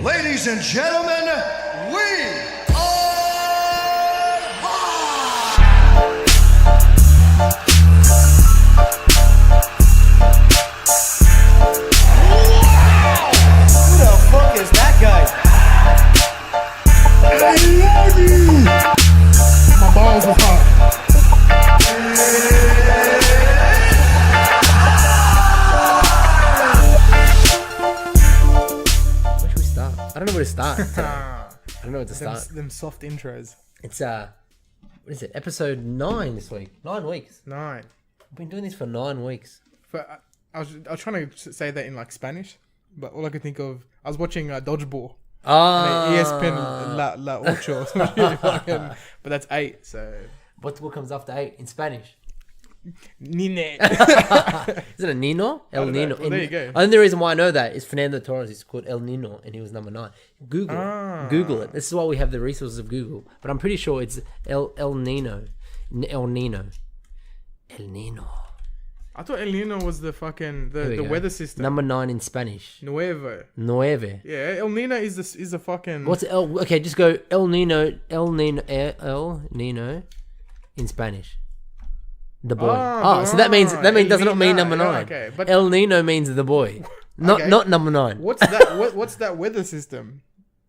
Ladies and gentlemen, we are live! Wow! Who the fuck is that guy? I love you! My balls are hot. Where should we start? I don't know where to start today. I don't know where to start. Them soft intros. It's what is it? Episode 9 this week. 9 weeks. 9. I've been doing this for 9 weeks. But I was trying to say that in like Spanish, but all I could think of, I was watching Dodgeball. ESPN La Ocho. But that's 8. So What comes after 8 in Spanish? Nine. Is it a Nino? El don't know. Nino. Well, there you go. The only reason why I know that is Fernando Torres is called El Nino and he was number 9. Google it. This is why we have the resources of Google. But I'm pretty sure it's El Nino. El Nino. El Nino. I thought El Nino was the fucking Here we the go. weather system. Number 9 in Spanish. Nuevo. Nueve. Yeah, El Nino is the fucking. What's El? Okay, just go El Nino in Spanish. The boy. So that means El does not mean Nino, number 9. okay, but- El Nino means the boy, not Okay. not number 9. What's that? What's that weather system?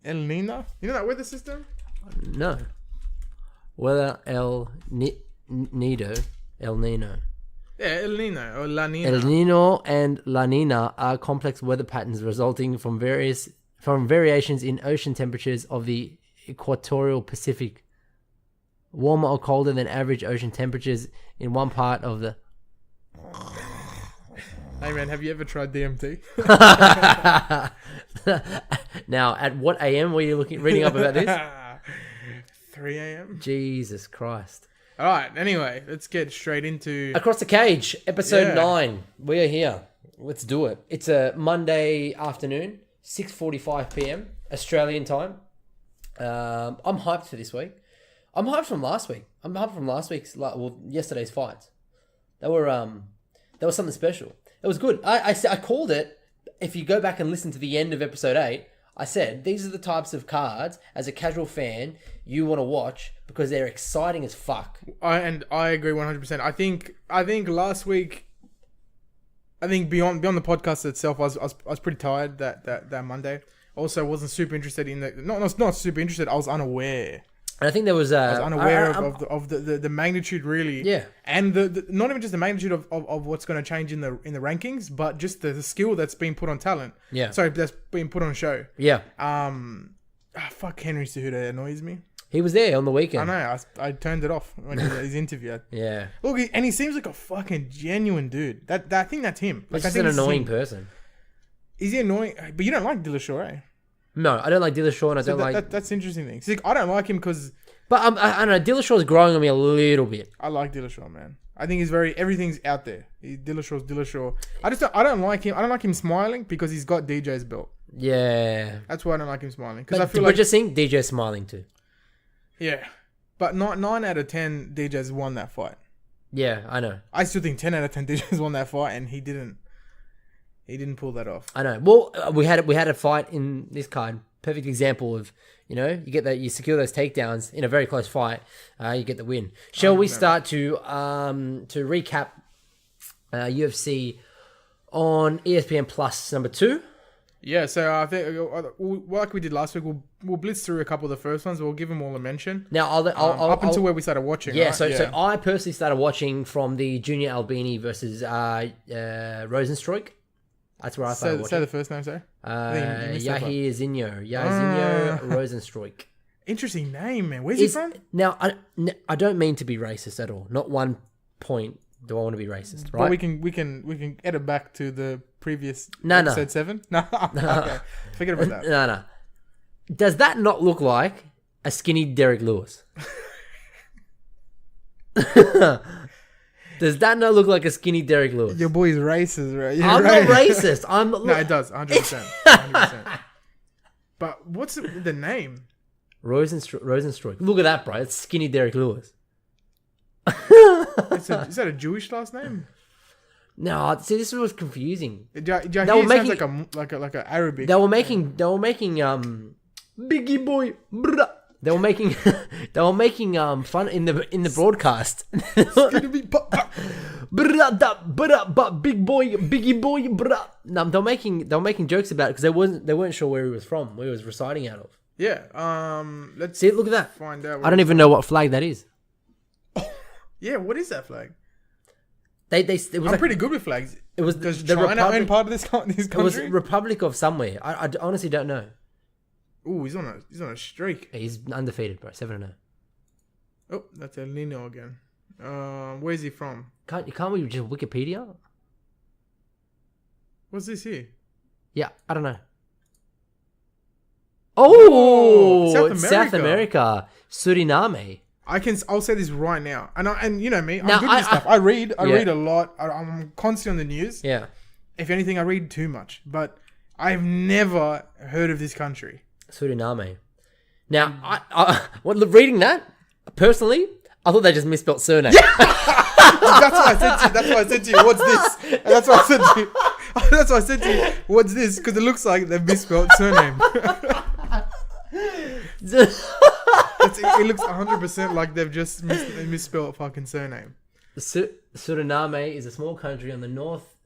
El Nino. You know that weather system? No. Whether Nido, El Nino. Yeah, El Nino or La Nina. El Nino and La Nina are complex weather patterns resulting from variations in ocean temperatures of the equatorial Pacific. Warmer or colder than average ocean temperatures in one part of the... Hey man, have you ever tried DMT? Now, at what AM were you reading up about this? 3 a.m. Jesus Christ. All right. Anyway, let's get straight into. Across the Cage, episode Yeah. 9. We are here. Let's do it. It's a Monday afternoon, 6:45 p.m. Australian time. I'm hyped for this week. I'm hyped from last week. I'm hyped from yesterday's fights. That was something special. It was good. I called it. If you go back and listen to the end of episode 8, I said these are the types of cards as a casual fan you want to watch because they're exciting as fuck. I agree 100%. I think last week. I think beyond the podcast itself, I was pretty tired that Monday. Also, wasn't super interested in the not super interested. I was unaware. And I think there was I was unaware of the magnitude really. Yeah. And the not even just the magnitude of what's going to change in the rankings, but just the skill that's being put on talent. Yeah. Sorry, that's being put on show. Yeah. Fuck Henry Cejudo annoys me. He was there on the weekend. I know. I turned it off when he did his interview. Yeah. Look, and he seems like a fucking genuine dude. I think that's him. He's I just think an it's annoying him. person. Is he annoying? But you don't like Dillashaw, eh? No, I don't like Dillashaw and I So don't like... that's interesting thing. See, I don't like him because But I don't know, Dillashaw's growing on me a little bit. I like Dillashaw, man. I think everything's out there. Dillashaw's Dillashaw. I don't like him. I don't like him smiling because he's got DJ's belt. Yeah. That's why I don't like him smiling. Because I But, feel but like just think DJ smiling too. yeah, but not 9 out of 10 DJs won that fight. Yeah, I know. I still think 10 out of 10 DJs won that fight, and he didn't pull that off. I know. Well, we had a fight in this card. Perfect example of, you secure those takedowns in a very close fight, you get the win. Shall we start to recap UFC on ESPN Plus number 2? Yeah, so I think like we did last week, we'll blitz through a couple of the first ones. We'll give them all a mention. Now, I'll until where we started watching. Yeah, right? so I personally started watching from the Junior Albini versus Rosenstruik. That's where I started watching. Say the first name, sorry. Yahir Zinho Rosenstruik. Interesting name, man. Where's he from? Now, I don't mean to be racist at all. Not one point do I want to be racist, right? But we can edit back to the previous No. episode 7. No, okay. Forget about that. No. Does that not look like a skinny Derek Lewis? Does that not look like a skinny Derek Lewis? Your boy's racist, right? I'm not racist. No, it does. 100%. 100%. But what's the name? Rosenstruik. Look at that, bro. It's skinny Derek Lewis. Is that a Jewish last name? No, see, this was confusing. Jahir They were sounds making- like a Arabic. They were making Biggie boy, bruh. They were making fun in the broadcast. Big boy, Biggie boy, bruh. No, they were making jokes about it because they weren't sure where he was from, where he was residing out of. Yeah. Let's See, look at that. find out. I don't even know what flag that is. Yeah, what is that flag? It was I'm like, pretty good with flags. it was Does the China Republic. own part of this It was country? Republic of somewhere. I honestly don't know. Ooh, he's on a streak. He's undefeated, bro. 7-0. Oh, that's El Nino again. Where's he from? Can't we just Wikipedia? What's this here? Yeah, I don't know. Oh, South it's South America. America, Suriname. I'll say this right now, and you know me, I'm Now, good with stuff. I read Yeah. read a lot. I'm constantly on the news. Yeah. If anything, I read too much. But I've never heard of this country. Suriname. Now, reading that, personally, I thought they just misspelled surname. That's why I said to you, what's this? And that's why I said to you, what's this? Because it looks like they've misspelled surname. It looks 100% like they've just misspelled fucking surname. Suriname is a small country on the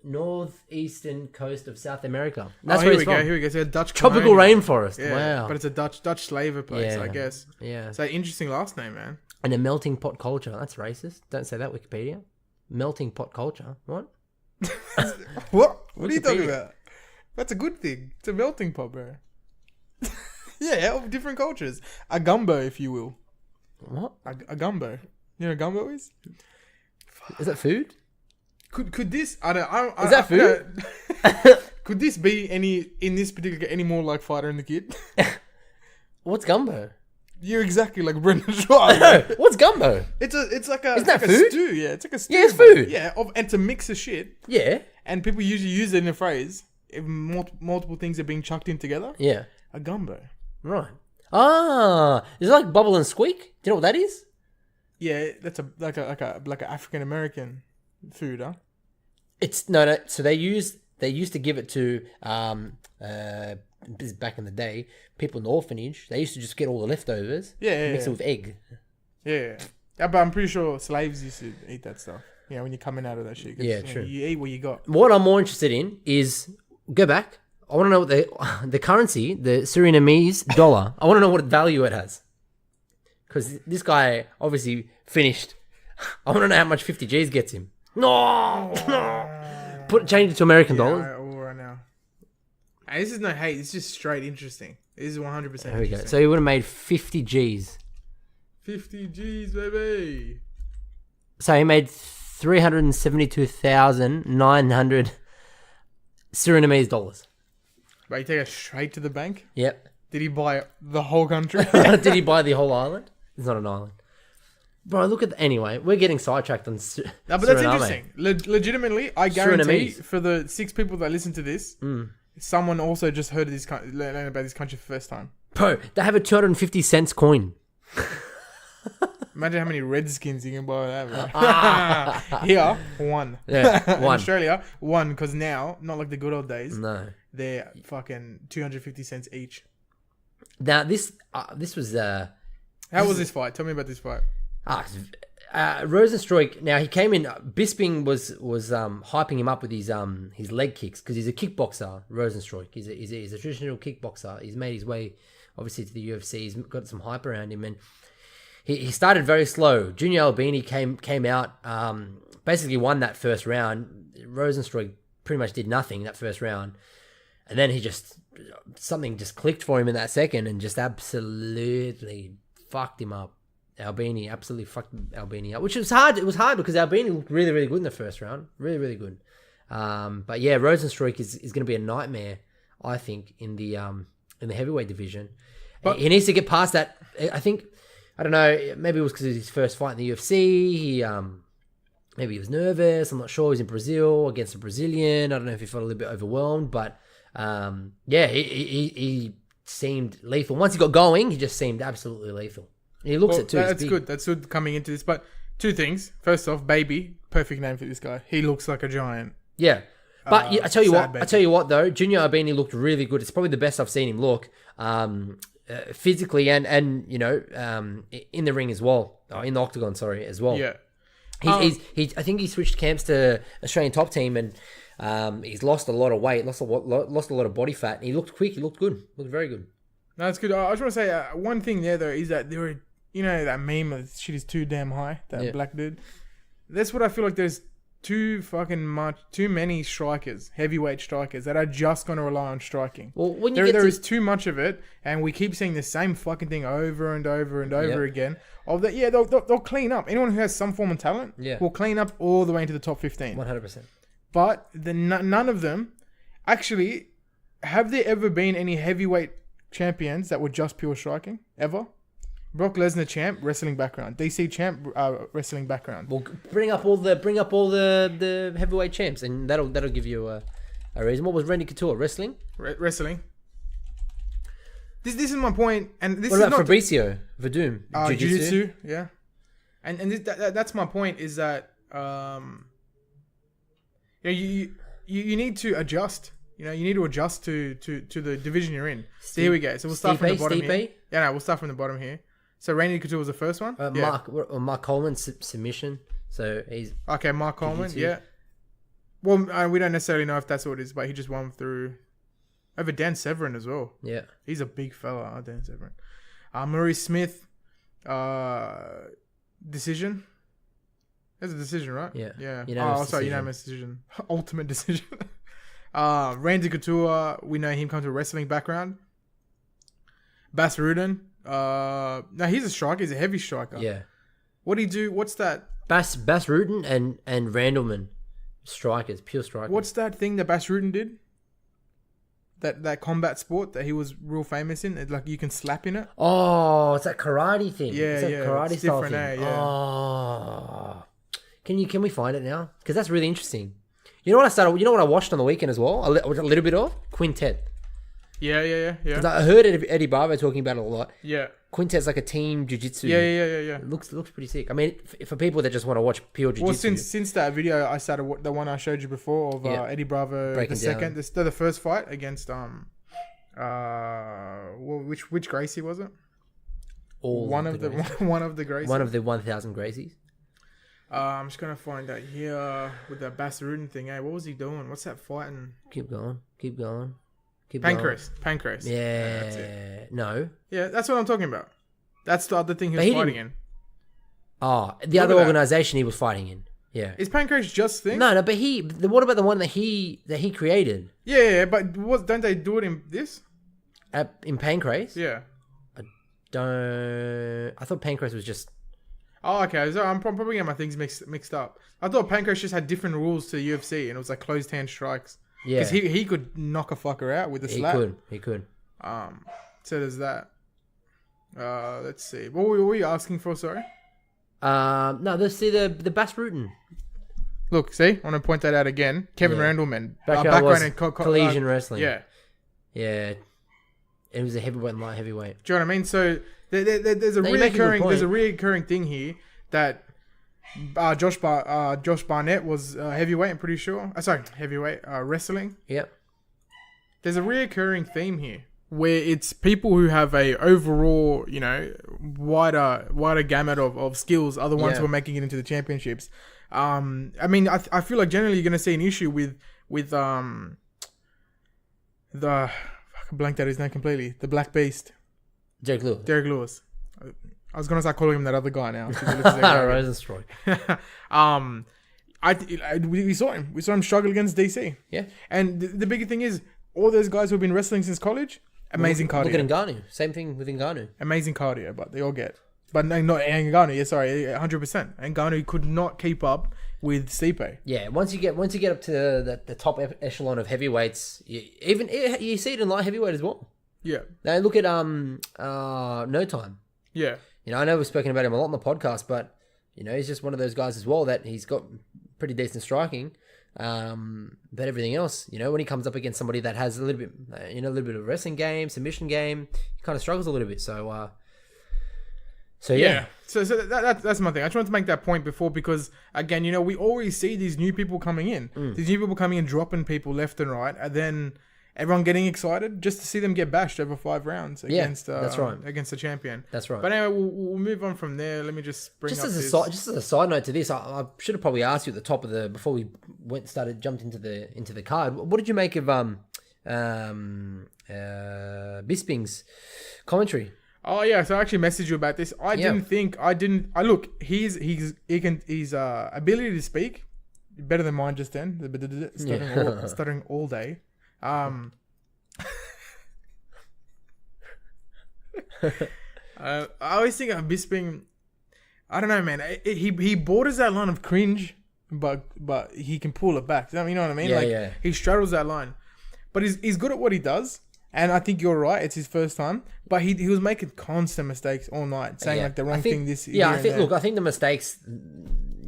northeastern coast of South America. That's Here where we it's go. from. Here we go. It's a Dutch Tropical colonial. rainforest. Yeah, Wow. but it's a Dutch slaver place, I guess. Yeah. So interesting last name, man. And a melting pot culture. That's racist. Don't say that, Wikipedia. Melting pot culture. What? What? What are you talking Wikipedia. about? That's a good thing. It's a melting pot, bro. Yeah, of different cultures. A gumbo, if you will. What? A gumbo. You know what a gumbo is? Is that food? Could this? Is that food? Could this be in this particular any more like Fighter and the Kid? What's gumbo? You're exactly like Brendan Shaw. What's gumbo? It's like a Isn't that like food? a stew. Yeah, it's like a stew. Yeah, it's bro. food. Yeah, and it's a mix of shit. Yeah. And people usually use it in a phrase if multiple things are being chucked in together. Yeah. A gumbo. Right. Ah, is it like bubble and squeak? Do you know what that is? Yeah, that's like a African American food, huh? It's no. So they used to give it to this is back in the day, people in the orphanage. They used to just get all the leftovers, mix it with egg. Yeah, but I'm pretty sure slaves used to eat that stuff. Yeah, when you're coming out of that shit. 'Cause, Yeah, you know, true. You eat what you got. What I'm more interested in is go back. I want to know what the currency, the Surinamese dollar. I want to know what value it has, because this guy obviously finished. I want to know how much 50 G's gets him. No. Change it to American dollars. I will right now. And this is no hate. It's just straight interesting. This is 100% There we go. interesting. So he would have made 50 G's. 50 G's, baby. So he made 372,900 Surinamese dollars. But you take it straight to the bank? Yep. Did he buy the whole country? Did he buy the whole island? It's not an island. Bro, look at anyway. We're getting sidetracked on No, but that's interesting. Legitimately, I guarantee Surinamese. for the 6 people that listen to this, someone also just heard of learned about this country for the first time. Bro, they have a 250 cents coin. Imagine how many Redskins you can buy with that, bro. Here, one. Yeah, In one. Australia, one, because now, not like the good old days, No. they're fucking 250 cents each. Now this was How was this fight? Tell me about this fight. Rosenstruik. Now he came in. Bisping was hyping him up with his leg kicks because he's a kickboxer. Rosenstruik. He's a traditional kickboxer. He's made his way obviously to the UFC. He's got some hype around him, and he started very slow. Junior Albini came out, basically won that first round. Rosenstruik pretty much did nothing that first round, and then something just clicked for him in that second and just absolutely fucked him up. Albini absolutely fucked Albini up, which was hard. It was hard because Albini looked really, really good in the first round. Really, really good. But yeah, Rosenstruik is going to be a nightmare, I think, in the heavyweight division. But he needs to get past that. I think, I don't know, maybe it was because it was his first fight in the UFC. Maybe he was nervous. I'm not sure. He was in Brazil against a Brazilian. I don't know if he felt a little bit overwhelmed, but yeah, he seemed lethal. Once he got going, he just seemed absolutely lethal. He looks it too. That's good. That's good coming into this. But 2 things. First off, Baby, perfect name for this guy. He looks like a giant. Yeah. But I tell you sad what though, Junior Albini looked really good. It's probably the best I've seen him look, physically and in the ring as well, in the octagon, sorry, as well. Yeah. I think he switched camps to Australian top team and he's lost a lot of weight, lost a lot of body fat. And he looked quick. He looked good. Looked very good. No, that's good. I just want to say one thing there though is that there were, that meme of shit is too damn high. That black dude. That's what I feel like. There's too many strikers, heavyweight strikers that are just going to rely on striking. Well, when there is too much of it, and we keep seeing the same fucking thing over and over and over again. Of that, they'll clean up. Anyone who has some form of talent will clean up all the way into the top 15. 100%. But none of them actually have there ever been any heavyweight champions that were just pure striking ever? Brock Lesnar champ, wrestling background. DC champ, wrestling background. Well, bring up all the heavyweight champs, and that'll give you a reason. What was Randy Couture wrestling? Wrestling. This is my point, and this what is about not Fabricio Verdum? Jiu-Jitsu, yeah. And that's my point is that you need to adjust. You need to adjust to the division you're in. So here we go. So we'll start from the bottom here. Yeah, no, we'll start from the bottom here. So Randy Couture was the first one. Mark Coleman submission. So he's okay. Mark Coleman, yeah. Well, we don't necessarily know if that's what it is, but he just won through over Dan Severn as well. Yeah, he's a big fella, Dan Severn. Maurice Smith, decision. That's a decision, right? Yeah. Unanimous decision. Ultimate decision. Randy Couture, we know him come to a wrestling background. Bas Rutten. No, he's a striker. He's a heavy striker. Yeah. What do he do? What's that? Bas Rutten and Randleman, strikers, pure strikers. What's that thing that Bas Rutten did? That combat sport that he was real famous in. Like you can slap in it. Oh, it's that karate thing. Yeah, it's that karate style thing. Yeah. Oh, can we find it now? Because that's really interesting. You know what I watched on the weekend as well? A little bit of Quintet. Yeah. I heard Eddie Barber talking about it a lot. Yeah. Quintet's like a team jiu-jitsu. Yeah. It looks pretty sick. I mean, for people that just want to watch pure jiu-jitsu. Well, since that video I started, the one I showed you before of Eddie Bravo, breaking the second, down. the first fight against which Gracie was it? One of the Gracies. One of the 1,000 Gracies. I'm just gonna find out here with that Bas Rutten thing. Hey, what was he doing? What's that fighting? Keep going. Pancrase. Yeah. That's it. No. Yeah, that's what I'm talking about. That's the other thing he was fighting in. Oh, the other organization he was fighting in. Yeah. Is Pancrase just thing? No, but what about the one that he created? Yeah, but don't they do it in this? In Pancrase? Yeah. I thought Pancrase was just... Oh, okay. So I'm probably getting my things mixed up. I thought Pancrase just had different rules to the UFC, and it was like closed hand strikes. Yeah. Because he could knock a fucker out with a slap. He could. So there's that. Let's see. What were you asking for, sorry? No, let's see the Bas Rutten. Look, see? I want to point that out again. Kevin Randleman. Background in collision wrestling. Yeah. Yeah. It was a heavyweight and light heavyweight. Do you know what I mean? So there's a reoccurring thing here that Josh Barnett was heavyweight, I'm pretty sure. Heavyweight wrestling. Yep. There's a reoccurring theme here where it's people who have a overall, wider gamut of skills are the ones who are making it into the championships. I mean, I feel like generally you're going to see an issue with I blanked out his name completely. The Black Beast. Derek Lewis. I was gonna start calling him that other guy now. Rosenstruck. We saw him. We saw him struggle against DC. Yeah. And the bigger thing is, all those guys who have been wrestling since college, amazing cardio. Look at Ngannou. Same thing with Ngannou. Amazing cardio, but they all get. But no, not Ngannou. Yeah, sorry, 100%. Ngannou could not keep up with Stipe. Yeah, once you get up to the top echelon of heavyweights, you see it in light heavyweight as well. Yeah. Now look at No Time. Yeah. I know we've spoken about him a lot on the podcast, but he's just one of those guys as well that he's got pretty decent striking. But everything else, when he comes up against somebody that has a little bit, a little bit of wrestling game, submission game, he kind of struggles a little bit. So So yeah. So that's my thing. I just wanted to make that point before because again, we always see these new people coming in. These new people coming in, dropping people left and right, and then everyone getting excited just to see them get bashed over 5 rounds against that's right. against the champion. That's right. But anyway, we'll move on from there. Let me just bring Just up as this. just as a side note to this, I should have probably asked you at the top of before we jumped into the card. What did you make of Bisping's commentary? Oh yeah, so I actually messaged you about this. I look, his ability to speak better than mine just then. Stuttering all day. I always think of Bisping. I don't know, man. He borders that line of cringe, but he can pull it back. You know what I mean? Yeah. He straddles that line, but he's good at what he does. And I think you're right. It's his first time, but he was making constant mistakes all night, saying the wrong thing. I think the mistakes.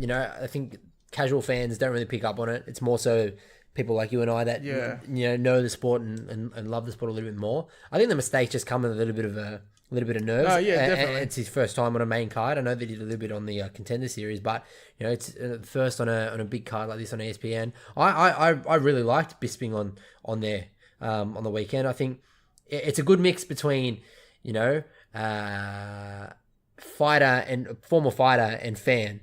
I think casual fans don't really pick up on it. It's more so people like you and I that know the sport and love the sport a little bit more. I think the mistakes just come with a little bit of nerves. Oh yeah, definitely. And it's his first time on a main card. I know that he did a little bit on the contender series, but it's first on a big card like this on ESPN. I really liked Bisping on there. On the weekend, I think it's a good mix between, former fighter and fan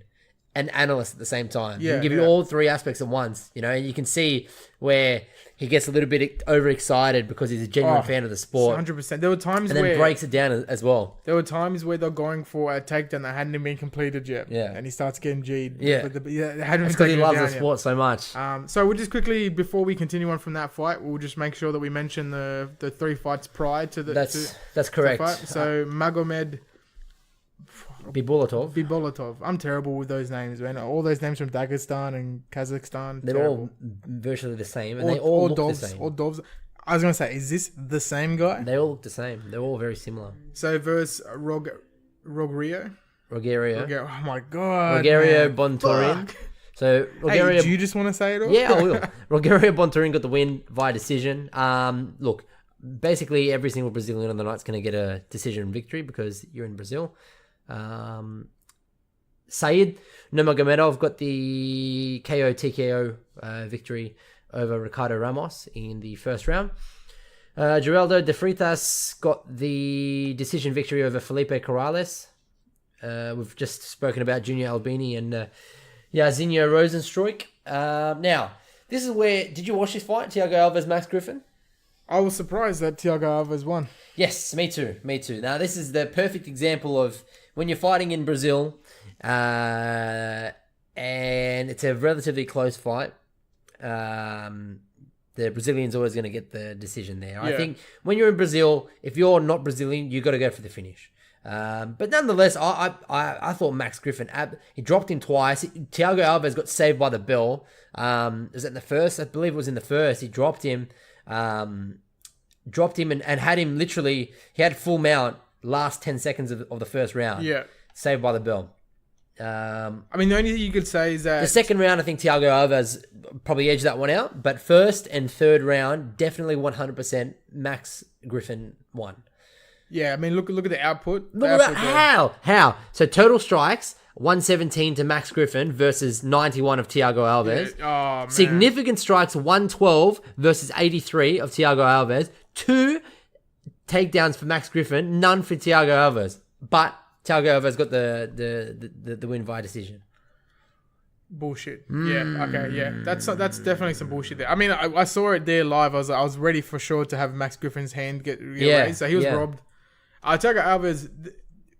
and analyst at the same time. Yeah, give you all 3 aspects at once. You can see where he gets a little bit overexcited because he's a genuine fan of the sport. 100%. There were times and then breaks it down as well. There were times where they're going for a takedown that hadn't even been completed yet. Yeah. And he starts getting G'd. Yeah. But it hadn't It's been because he loves the yet. sport so much. So we'll just quickly, before we continue on from that fight, we'll just make sure that we mention the 3 fights prior to the That's correct. the fight. So Magomed Bibolatov. I'm terrible with those names, man. All those names from Dagestan and Kazakhstan. They're terrible. all virtually the same, and they all look the same. All Dovs. I was going to say, is this the same guy? They all look the same. They're all very similar. So versus Rogerio. Rogerio. Oh my god. Rogerio Bontorin. Fuck. So Rogerio. Hey, do you just want to say it all? Yeah, I will. Rogerio Bontorin got the win via decision. Look, basically every single Brazilian on the night's going to get a decision victory because you're in Brazil. Said Nurmagomedov got the TKO victory over Ricardo Ramos in the first round. Geraldo de Freitas got the decision victory over Felipe Corrales. We've just spoken about Junior Albini and Jairzinho Rosenstruik. Now, this is where... Did you watch this fight? Thiago Alves, Max Griffin? I was surprised that Thiago Alves won. Yes, me too. Now, this is the perfect example of when you're fighting in Brazil and it's a relatively close fight. The Brazilian's always going to get the decision there. I think when you're in Brazil, if you're not Brazilian, you got to go for the finish. But nonetheless, I thought Max Griffin, he dropped him twice. Thiago Alves got saved by the bell. Was it in the first? I believe it was in the first. He dropped him. And had him literally, he had full mount last 10 seconds of the first round. Yeah. Saved by the bell. I mean, the only thing you could say is that... The second round, I think Thiago Alves probably edged that one out. But first and third round, definitely 100% Max Griffin won. Yeah, I mean, look at the output. Look at that. How? So total strikes, 117 to Max Griffin versus 91 of Thiago Alves. Yeah. Oh, man. Significant strikes, 112 versus 83 of Thiago Alves. 2 takedowns for Max Griffin, none for Thiago Alves. But Thiago Alves got the win via decision. Bullshit. Yeah. Okay. Yeah. That's definitely some bullshit there. I mean, I saw it there live. I was ready for sure to have Max Griffin's hand get raised. So he was robbed. Thiago Alves.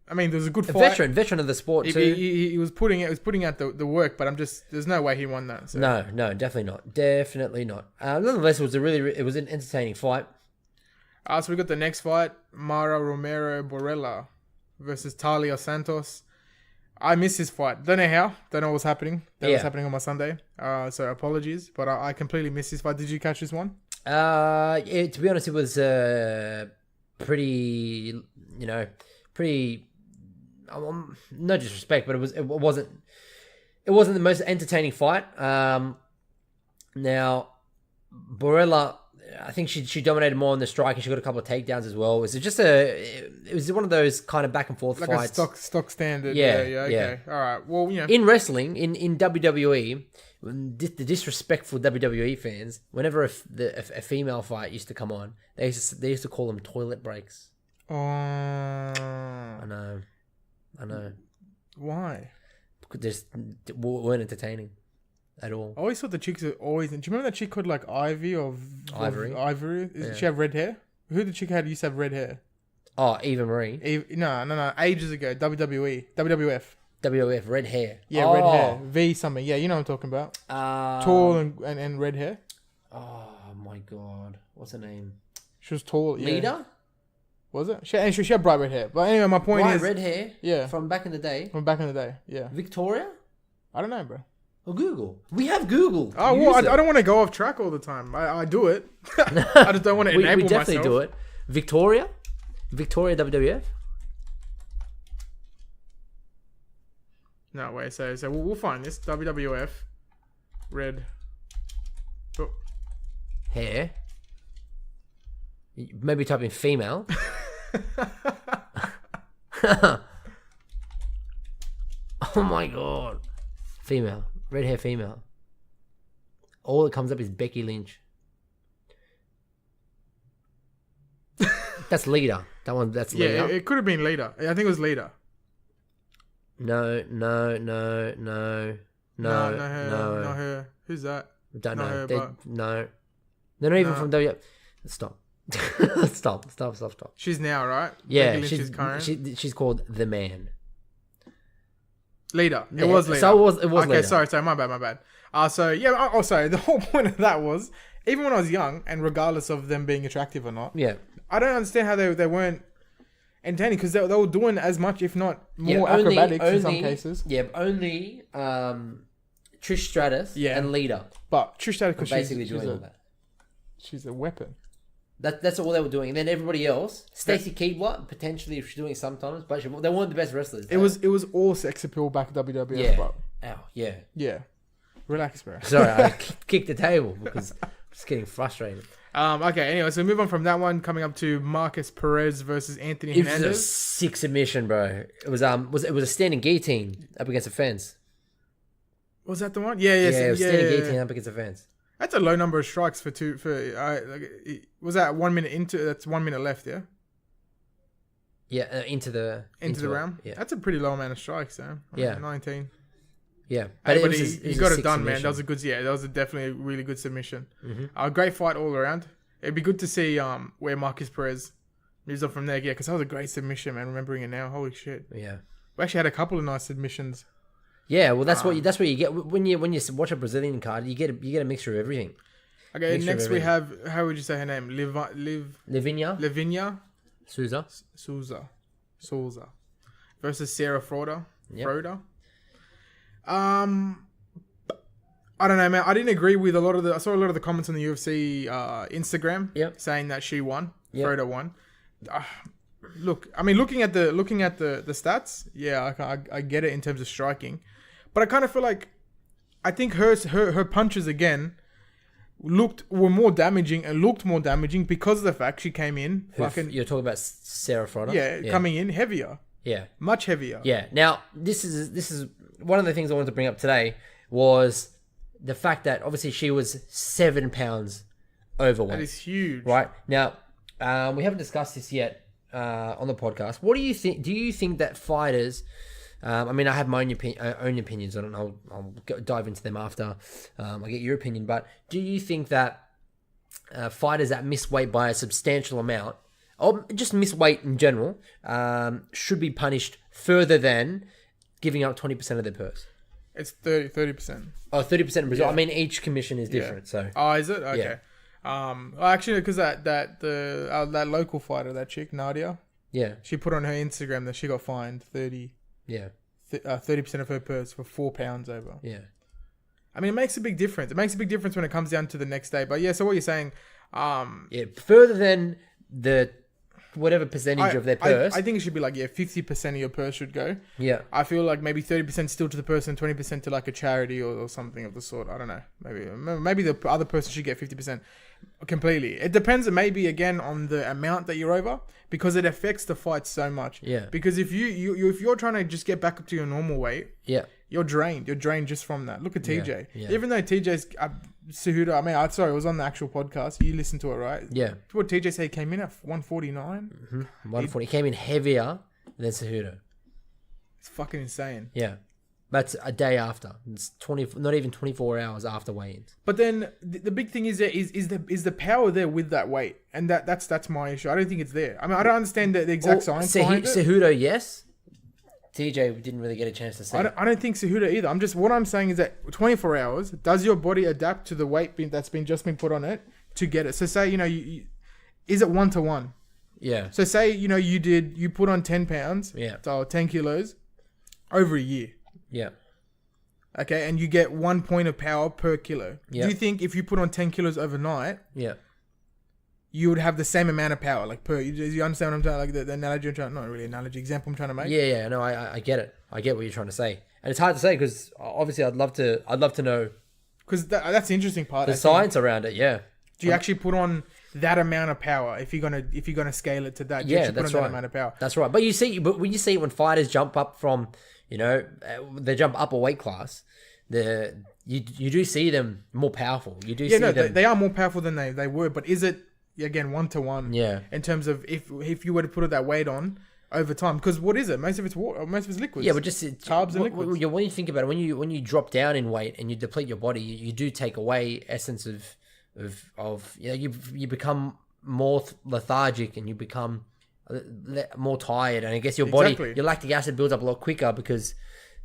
I mean, there was a good fight. Veteran of the sport too. He was putting out the work, but there's no way he won that. So. No, definitely not. Nonetheless, it was an entertaining fight. So we got the next fight: Mara Romero Borella versus Talia Santos. I missed this fight. Don't know how. Don't know what's happening. That was happening on my Sunday. So apologies, but I completely missed this fight. Did you catch this one? To be honest, it was pretty. No disrespect, but it wasn't the most entertaining fight. Now, Borella, I think she dominated more on the strike, and she got a couple of takedowns as well. It was one of those kind of back and forth like fights. a stock standard. Yeah, Okay. All right. Well, In wrestling, in WWE, the disrespectful WWE fans, whenever a female fight used to come on, they used to call them toilet breaks. Oh. I know. Why? Because they weren't entertaining at all. I always thought the chicks are always. Do you remember that chick called like Ivy or Ivory? Ivory. Did she have red hair? Who the chick had used to have red hair? Oh, Eva Marie. No. Ages ago, WWE, WWF. WWF, red hair. Yeah, red hair. V something. Yeah, you know what I'm talking about. Tall and red hair. Oh my god, what's her name? She was tall. Yeah. Lita? Was it? She had bright red hair. But anyway, my point Bright is red hair. Yeah. From back in the day. From back in the day. Yeah. Victoria? I don't know, bro. Or Google? We have Google. Oh, well, I don't want to go off track all the time. I do it. I just don't want to enable we definitely myself. do it. Victoria WWF. No way. So we'll find this WWF red. Oh. Hair. Maybe type in female. Oh my god. Female. Red hair female. All that comes up is Becky Lynch. That's Lita. That's Lita. Yeah, it could have been later. I think it was later. No. No, her. Who's that? Don't Not know. her, No. They're not even No. from WF. Stop. Stop. She's now, right? Yeah, Becky Lynch is current. she's called The Man. Later. It Yeah, was later. so it was okay, later. sorry. My bad. Sorry. The whole point of that was, even when I was young, and regardless of them being attractive or not, Yeah. I don't understand how they weren't entertaining, because they were doing as much, if not more, acrobatics in some cases. Yeah, only Trish Stratus and Lita But Trish Stratus, because basically doing all that. She's a weapon. That's all they were doing. And then everybody else, Stacey Keebler, potentially she's doing it sometimes, but they weren't the best wrestlers. It was all sex appeal back at WWF. Yeah. Bro. Ow, yeah. Yeah. Relax, bro. Sorry, I kicked the table because I'm just getting frustrated. Okay, anyway, so move on from that one, coming up to Marcus Perez versus Anthony It was a Hernandez. sick submission, bro. It was a standing guillotine up against a fence. Was that the one? Yeah, It was standing guillotine up against a fence. That's a low number of strikes was that 1 minute into? That's 1 minute left, yeah. Yeah, into the round. Yeah, That's a pretty low amount of strikes, though. Yeah. 19. yeah. But It was he got a it sick done, man. submission. That was a good. Yeah, that was definitely a really good submission. Mm-hmm. A great fight all around. It'd be good to see where Marcus Perez moves on from there. Yeah, because that was a great submission, man. Remembering it now, holy shit. Yeah. We actually had a couple of nice submissions. Yeah, well, that's what you get when you watch a Brazilian card. You get a mixture of everything. Okay, Mixture of next we everything. have, how would you say her name? Lavinia Souza versus Sarah Froda. Yep. Froda. I don't know, man. I didn't agree with I saw a lot of the comments on the UFC Instagram saying that she won. Yep. Froda won. Look, I mean, looking at the stats, yeah, I get it in terms of striking, but I kind of feel like I think her punches again were more damaging and looked more damaging because of the fact she came in. You're talking about Sarah Froda? Yeah, coming in heavier. Yeah. Much heavier. Yeah. Now, this is one of the things I wanted to bring up today was the fact that obviously she was 7 pounds overweight. That is huge. Right? Now, we haven't discussed this yet on the podcast. What do you think? Do you think that fighters... I mean, I have my own opinions on it. I'll dive into them after I get your opinion. But do you think that fighters that miss weight by a substantial amount, or just miss weight in general, should be punished further than giving up 20% of their purse? It's 30%. Oh, 30% in Brazil. Yeah. I mean, each commission is different. So. Oh, is it? Okay. Yeah. Actually, because that local fighter, that chick Nadia, Yeah. she put on her Instagram that she got fined 30% of her purse for 4 pounds over. Yeah. I mean, it makes a big difference. It makes a big difference when it comes down to the next day. But yeah, so what you're saying, Yeah. Further than the whatever percentage of their purse. I think it should be like 50% of your purse should go. Yeah. I feel like maybe 30% still to the person, 20% to like a charity or something of the sort. I don't know. Maybe the other person should get 50%. completely. It depends maybe again on the amount that you're over, because it affects the fight so much. Yeah. Because if you're trying to just get back up to your normal weight, Yeah. you're drained. You're drained just from that. Look at TJ. Yeah. Even though TJ's Cejudo, it was on the actual podcast. You listened to it, right? Yeah. What TJ said, he came in at 149. 140. He came in heavier than Cejudo. It's fucking insane. Yeah. That's a day after. It's not even 24 hours after weigh-ins. But then the big thing is the power there with that weight, and that's my issue. I don't think it's there. I mean, I don't understand the exact science behind it. Cejudo, yes. TJ didn't really get a chance to say. I don't think Cejudo either. What I'm saying is that 24 hours, does your body adapt to the weight that's just been put on it to get it? So say, is it 1-to-1? Yeah. So say, you put on 10 pounds, Yeah. so 10 kilos over a year. Yeah. Okay, and you get 1 point of power per kilo. Yeah. Do you think if you put on 10 kilos overnight, Yeah. you would have the same amount of power, like per? You understand what I'm trying? Like the analogy I'm trying, not really analogy, example I'm trying to make. Yeah. No, I get it. I get what you're trying to say, and it's hard to say because obviously I'd love to know Because that's the interesting part. the science around it. Yeah. Do you actually put on that amount of power if you're gonna scale it to that? Do you Yeah, actually put that's on right. That amount of power. That's right. But when you see when fighters jump up from, they jump up a weight class, you do see them more powerful. You do see them. They are more powerful than they were. But is it again 1-to-1? Yeah. In terms of if you were to put that weight on over time, because what is it? Most of it's water. Most of it's liquids. Yeah, but just carbs and liquids. When you think about it, when you drop down in weight and you deplete your body, you do take away essence of you become more lethargic and you become more tired, and I guess your body, your lactic acid builds up a lot quicker because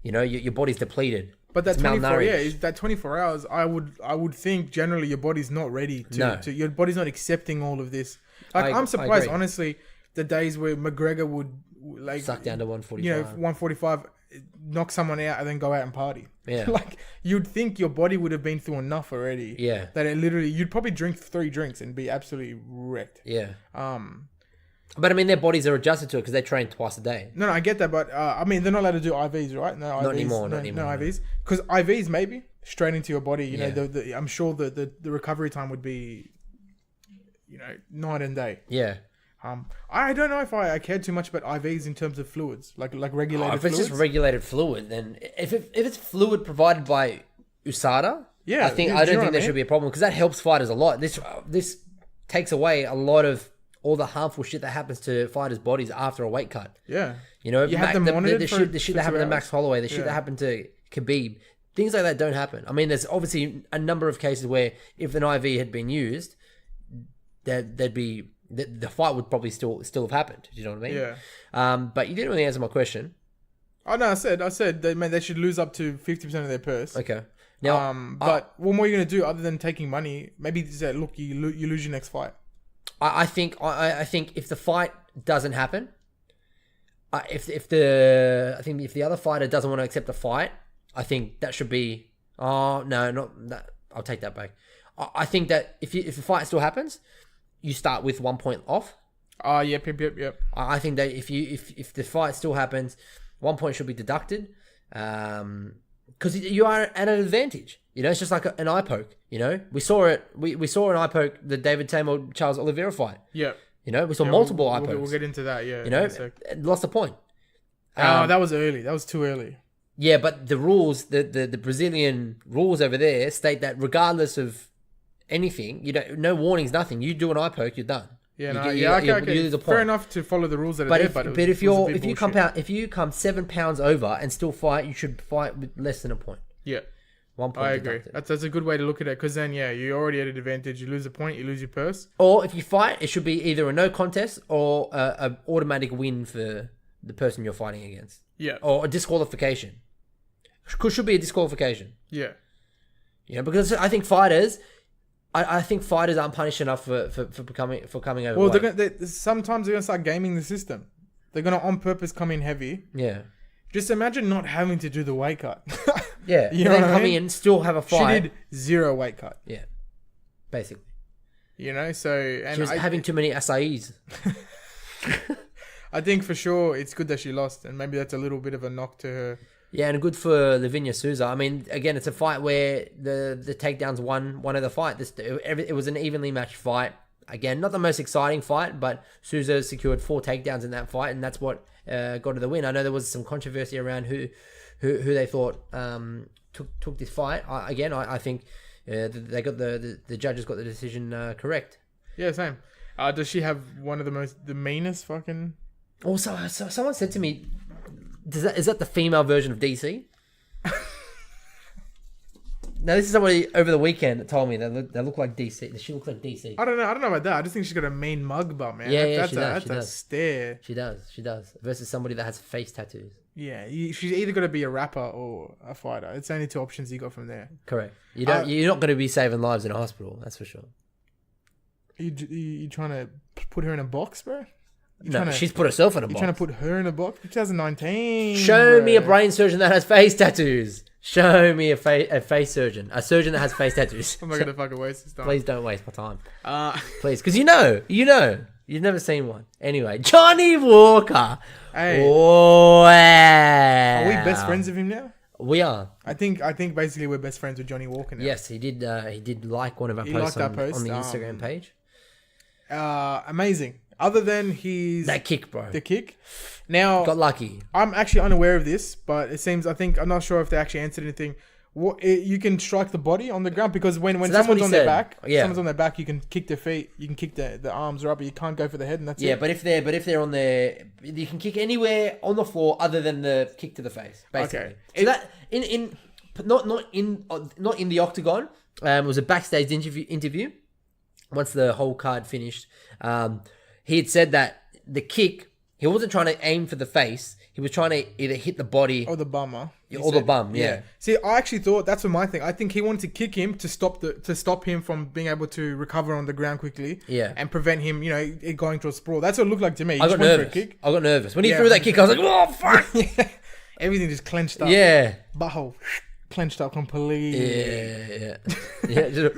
your body's depleted. But that It's 24, malnourished. that 24 hours, I would think generally your body's not ready to your body's not accepting all of this. Like I'm surprised, agree. honestly, the days where McGregor would Suck down to 145. 145, knock someone out and then go out and party. Yeah. Like you'd think your body would have been through enough already. Yeah. That you'd probably drink 3 drinks and be absolutely wrecked. Yeah. But I mean, their bodies are adjusted to it because they train twice a day. No, I get that, but I mean, they're not allowed to do IVs, right? No IVs. Not anymore. No IVs. Because IVs, maybe straight into your body. I'm sure the recovery time would be, night and day. Yeah. I don't know if I cared too much about IVs in terms of fluids, like regulated If fluids. it's just regulated fluid, then if it's fluid provided by USADA, Yeah, I don't do you know think what I there should mean? be a problem because that helps fighters a lot. This takes away a lot of all the harmful shit that happens to fighters' bodies after a weight cut. Yeah. You have them monitored the shit for that happened to 2 Max hours. Holloway, the shit that happened to Khabib, things like that don't happen. I mean, there's obviously a number of cases where if an IV had been used, there'd be the fight would probably still have happened. Do you know what I mean? Yeah. But you didn't really answer my question. Oh no, I said they should lose up to 50% of their purse. Okay. Now, but what more are you gonna do other than taking money? Maybe say, look, you lose your next fight. I think if the fight doesn't happen, if the other fighter doesn't want to accept the fight, I think that should be. Oh no, not that. I'll take that back. I think that if the fight still happens, you start with 1 point off. Oh, yep. I think that if the fight still happens, 1 point should be deducted, because you are at an advantage. It's just like an eye poke. We saw it. We saw an eye poke, the David Tamer Charles Oliveira fight. Yeah. We saw multiple eye pokes. We'll get into that. Yeah. Lost the point. That was early. That was too early. Yeah, but the rules, the Brazilian rules over there state that regardless of anything, no warnings, nothing. You do an eye poke, you're done. Yeah, okay. You lose a point. Fair enough to follow the rules that are there, but if you come 7 pounds over and still fight, you should fight with less than a point. Yeah. 1 point. I agree. deducted. That's a good way to look at it, because then you're already at an advantage. You lose a point, you lose your purse. Or if you fight, it should be either a no contest or a automatic win for the person you're fighting against. Yeah. Or a disqualification. Should be a disqualification. Yeah. Because I think fighters aren't punished enough for coming over. Well, sometimes they're gonna start gaming the system. They're gonna on purpose come in heavy. Yeah. Just imagine not having to do the weight cut. Yeah. You know what I coming mean? in, still have a She fight. did 0 weight cut. Yeah. Basically. So She was having too many acais. I think for sure it's good that she lost, and maybe that's a little bit of a knock to Yeah, and good for Lavinia Souza. I mean, again, it's a fight where the takedowns won of the fight. It was an evenly matched fight. Again, not the most exciting fight, but Souza secured 4 takedowns in that fight, and that's what got her the win. I know there was some controversy around who they thought took this fight. I think they got the judges got the decision correct. Yeah, same. Does she have one of the meanest fucking? Also, so someone said to me, is that the female version of DC? Now, this is somebody over the weekend that told me they look like DC. She looks like DC. I don't know about that. I just think she's got a mean mug butt, man. Yeah, That's she a does. stare. She does. Versus somebody that has face tattoos. Yeah, she's either got to be a rapper or a fighter. It's only 2 options you got from there. Correct. You're not going to be saving lives in a hospital. That's for sure. You trying to put her in a box, bro? She's put herself in a box. You're trying to put her in a box? 2019. Show me a brain surgeon that has face tattoos. Show me a face surgeon. A surgeon that has face tattoos. I'm not going to fucking waste this time. Please don't waste my time. Please. Because you know. You've never seen one. Anyway, Johnny Walker. Hey. Wow. Are we best friends of him now? We are. I think basically we're best friends with Johnny Walker now. Yes, he did. He did like one of our He posts liked our post, on the Instagram page. Amazing. Other than That kick, bro. the kick. Now, Got lucky. I'm actually unaware of this, but it seems I'm not sure if they actually answered anything. You can strike the body on the ground because when So that's someone's what on he their said. back, Yeah. someone's on their back, you can kick their feet, you can kick the arms right, but you can't go for the head, and that's Yeah, it. but if they're on their, you can kick anywhere on the floor other than the kick to the face. Basically. Okay. So that not in the octagon. It was a backstage interview. Once the whole card finished, he had said that the kick, he wasn't trying to aim for the face. He was trying to either hit the body Or the bummer. or the bum. Yeah. See, I actually thought that's what my thing. I think he wanted to kick him to stop him from being able to recover on the ground quickly. Yeah. And prevent him, it going to a sprawl. That's what it looked like to me. He I just got went for a nervous. kick. I got nervous when he Yeah. threw that kick. I was like, "Oh fuck!" Everything just clenched up. Yeah. Butthole clenched up completely. Yeah. Just-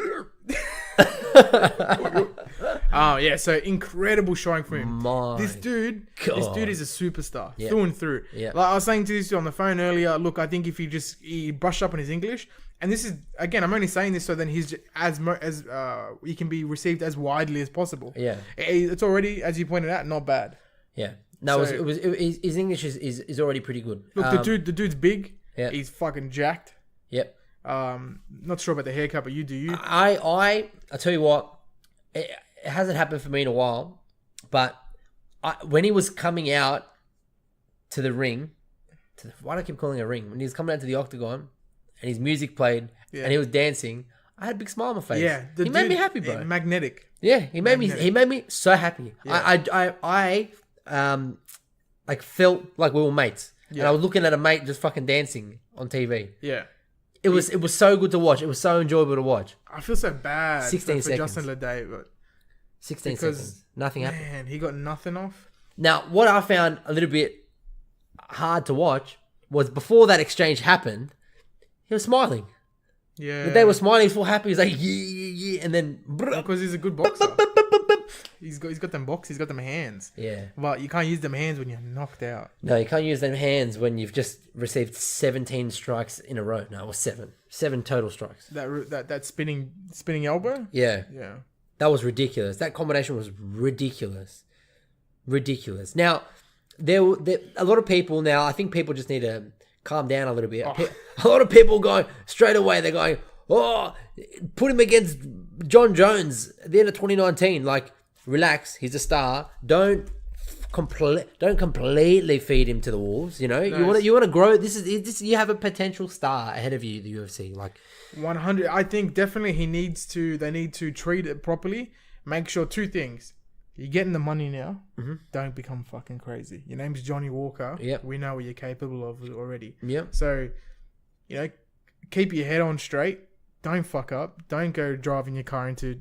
Oh yeah, so incredible showing from him. My This dude is a superstar through and through. Yeah. Like I was saying to this dude on the phone earlier. Look, I think if he brushed up on his English, and this is again, I'm only saying this so then he's he can be received as widely as possible. Yeah. It's already, as you pointed out, not bad. Yeah. No, So- his English is already pretty good. Look, the dude's big. Yeah. He's fucking jacked. Yep. Not sure about the haircut, but you do you. I tell you what, it hasn't happened for me in a while, but when he was coming out to the ring, why do I keep calling it a ring? When he was coming out to the octagon and his music played and he was dancing, I had a big smile on my face. Yeah, he made me happy, bro. Magnetic. Yeah, he made me so happy. Yeah. I like felt like we were mates. Yeah. And I was looking at a mate just fucking dancing on TV. Yeah. It was so good to watch. It was so enjoyable to watch. I feel so bad 16 for Justin Leday, but 16 because, seconds. Nothing happened. man, he got nothing off. Now, what I found a little bit hard to watch was before that exchange happened, he was smiling. Yeah. They were smiling, he was full happy. He was like, yeah, and then... Because he's a good boxer. He's got them box. He's got them hands. Yeah. But you can't use them hands when you're knocked out. No, you can't use them hands when you've just received 17 strikes in a row. No, it was 7. 7 total strikes. That spinning elbow. Yeah. Yeah. That was ridiculous. That combination was ridiculous. Ridiculous. Now, there a lot of people now, I think people just need to calm down a little bit. A lot of people going straight away, they're going, oh, put him against John Jones at the end of 2019. Like, relax, he's a star. Don't completely feed him to the wolves. You know, Nice. you want to grow. This you have a potential star ahead of you. The UFC, like 100. I think definitely they need to treat it properly. Make sure 2 things. You're getting the money now. Mm-hmm. Don't become fucking crazy. Your name's Johnny Walker. Yep. We know what you're capable of already. Yep. So, keep your head on straight. Don't fuck up. Don't go driving your car into,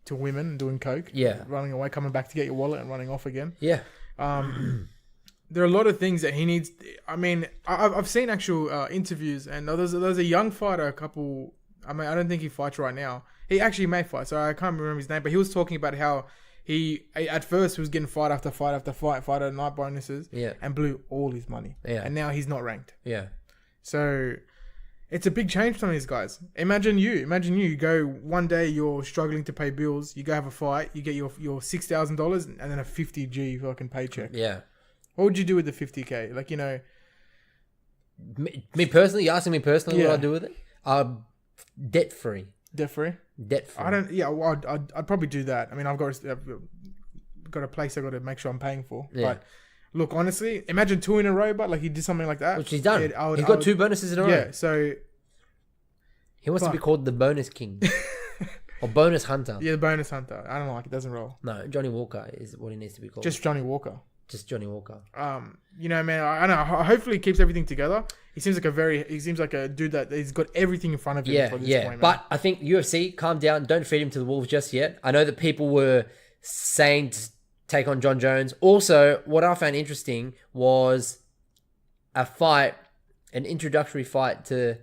to women and doing coke. Yeah. Running away, coming back to get your wallet and running off again. yeah, There are a lot of things that he needs. I mean, I've seen actual interviews, and there's a young fighter, a couple. I mean, I don't think he fights right now. He actually may fight, so I can't remember his name. But he was talking about how he at first was getting fight after fight after fight, fight at night bonuses, Yeah. and blew all his money. Yeah. And now he's not ranked. yeah. So it's a big change for these guys. Imagine you go one day, you're struggling to pay bills, you go have a fight, you get your $6,000 and then a 50G fucking paycheck. Yeah. What would you do with the 50K? Like, you know, Me personally, you asking me personally Yeah. what I do with it? Debt free. debt free. Debt-free. I don't. Yeah, well, I'd probably do that. I mean, I've got a place I've got to make sure I'm paying for. Yeah. But look, honestly, imagine 2 in a row, but like he did something like that, Which he's done. Yeah, He's got 2 bonuses in a row. Yeah, so He wants to be called the bonus king. Or bonus hunter. yeah, the bonus hunter. I don't like it. Doesn't roll. No, Johnny Walker is what he needs to be called. Just Johnny Walker. Just Johnny Walker. You know, man, I don't know. Hopefully, he keeps everything together. He seems like a dude that he's got everything in front of him. Yeah, for this yeah. point, man. But I think UFC, calm down. Don't feed him to the wolves just yet. I know that people were saying to take on John Jones. Also, what I found interesting was a fight, an introductory fight to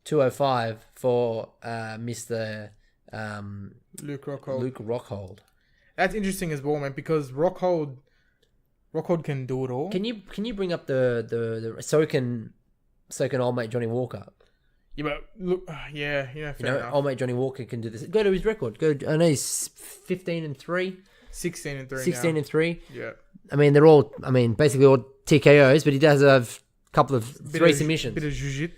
205 for Mr. Luke Rockhold. Luke Rockhold. That's interesting as well, man, because Rockhold can do it all. Can you bring up the so can old mate Johnny Walker? Yeah, but look, yeah, fair enough. Old mate Johnny Walker can do this. Go to his record. I know he's 15-3. 16 and 3. 16 and 3. Yeah. I mean, they're all. I mean, basically all TKOs, but he does have a couple of three submissions. Bit of jiu-jitsu.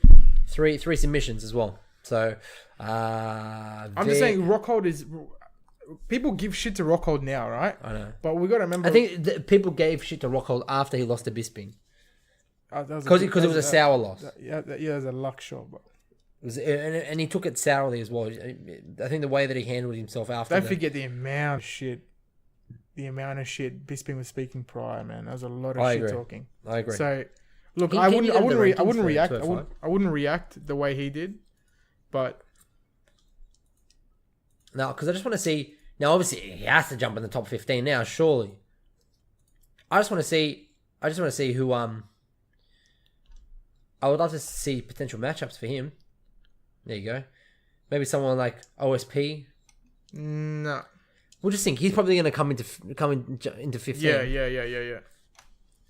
Three submissions as well. So, I'm just saying, Rockhold is. People give shit to Rockhold now, right? I know. But we got to remember. I think people gave shit to Rockhold after he lost to Bisping because it was a sour loss. Yeah, it was a luck shot, but. And he took it sourly as well. I think the way that he handled himself after. Don't forget the amount of shit. Bisping was speaking prior, man. That was a lot of shit talking. I agree. So, look, Can I you wouldn't get the react. rankings for I wouldn't react the way he did, but now, because I just want to see. Now, obviously, he has to jump in the top 15 now. Surely, I just want to see who. I would love to see potential matchups for him. There you go. Maybe someone like OSP. no. We'll just think he's probably going to come into 15. Yeah.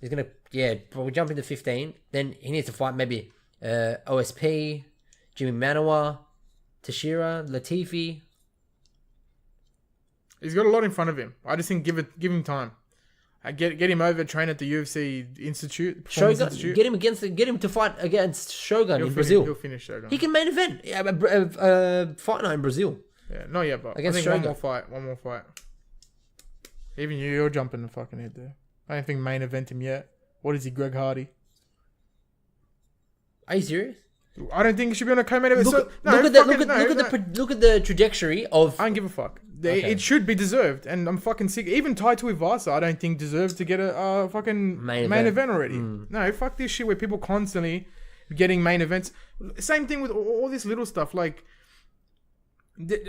He's going to probably jump into 15. Then he needs to fight maybe OSP, Jimmy Manoa, Teixeira, Latifi. He's got a lot in front of him. I just think give him time. Get him over, train at the UFC Institute. Shogun, get him to fight against Shogun in Brazil. He'll finish Shogun. He can main event fight night in Brazil. Yeah, not yet, but Against I think Shogun. one more fight. Even you're jumping the fucking head there. I don't think main event him yet. What is he, Greg Hardy? Are you serious? I don't think he should be on a co-main event. Look at the trajectory of. I don't give a fuck. It should be deserved, and I'm fucking sick. Even Taito Ivasa, I don't think deserves to get a fucking main event already. No, fuck this shit where people constantly getting main events. Same thing with all this little stuff. Like,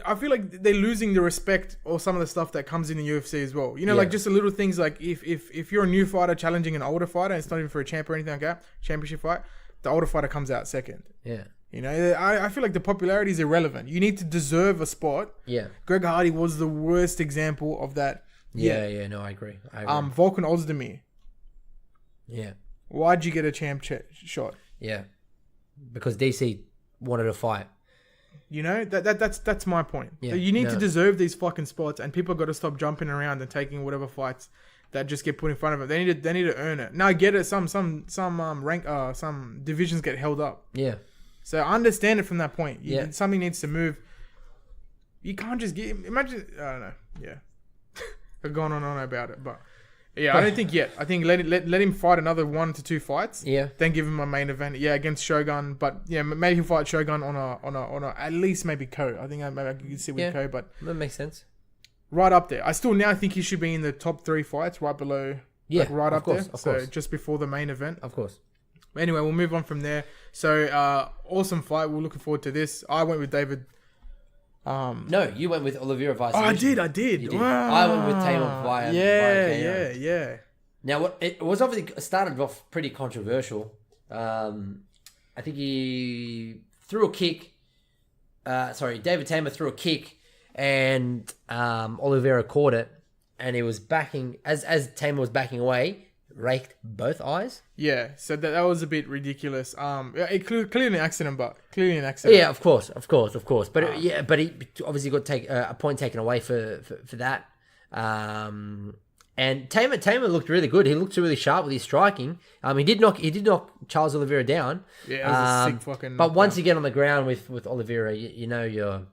I feel like they're losing the respect or some of the stuff that comes in the UFC as well. You know, like just the little things like if you're a new fighter challenging an older fighter, and it's not even for a champ or anything like that, championship fight, the older fighter comes out second. Yeah. You know, I feel like the popularity is irrelevant. You need to deserve a spot. Yeah. Greg Hardy was the worst example of that. Yeah. No, I agree. Volkan Ozdemir. Yeah. Why'd you get a champ shot? Yeah. Because DC wanted to fight. You know, that's my point. Yeah, You need to deserve these fucking spots, and people got to stop jumping around and taking whatever fights that just get put in front of them. They need to earn it. Now I get it. Some divisions get held up. Yeah. So I understand it from that point. Something needs to move. You can't just imagine. I don't know. Yeah, I've gone on and on about it, but yeah, I don't think yet. I think let him fight another 1 to 2 fights. Yeah. Then give him a main event. Yeah, against Shogun, but yeah, maybe he'll fight Shogun on a at least maybe Ko. I think maybe I could see with Ko, but that makes sense. Right up there. I still now think he should be in the top 3 fights, right below. Yeah, like right of up course, there. of So course. just before the main event. Of course. Anyway, we'll move on from there. So awesome fight. We're looking forward to this. I went with David. No, you went with Oliveira via I submission. did. You did. Wow. I went with Taylor via KO. Yeah. Now, it was obviously started off pretty controversial. I think he threw a kick. David Tamer threw a kick, and Oliveira caught it, and he was backing as Tamer was backing away. raked both eyes. Yeah, so that was a bit ridiculous. It clearly an accident, but clearly an accident. Yeah, of course. But but he obviously got a point taken away for that. And Tamer looked really good. He looked really sharp with his striking. He did knock Charles Oliveira down. Yeah, it was a sick fucking. But once you get on the ground with Oliveira, you know you're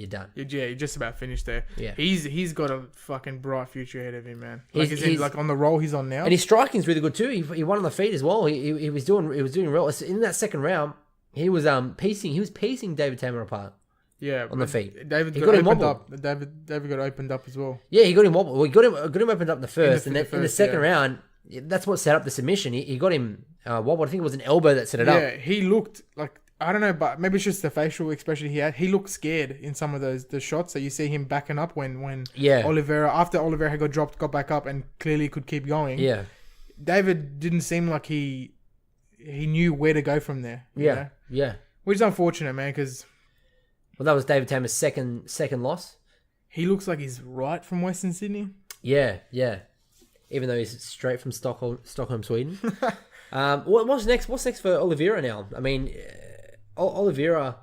done. Yeah, you're just about finished there. Yeah. He's got a fucking bright future ahead of him, man. He's Like on the roll he's on now. And his striking's really good too. He won on the feet as well. He was doing well. In that second round, he was piecing David Tamer apart. Yeah, on the feet. David He got opened up. David got opened up as well. Yeah, he got him wobbled. Well, he got him opened up in the first, and then in the second yeah. round, that's what set up the submission. He got him wobbled. I think it was an elbow that set it up. Yeah, he looked like, I don't know, but maybe it's just the facial expression he had. He looked scared in some of the shots. So you see him backing up when Oliveira, after Oliveira had got dropped, got back up and clearly could keep going. Yeah, David didn't seem like he knew where to go from there. Yeah, yeah. Which is unfortunate, man, because well, that was David Tamer's second loss. He looks like he's right from Western Sydney. Yeah, yeah. Even though he's straight from Stockholm, Sweden. What's next? What's next for Oliveira now? I mean, Oliveira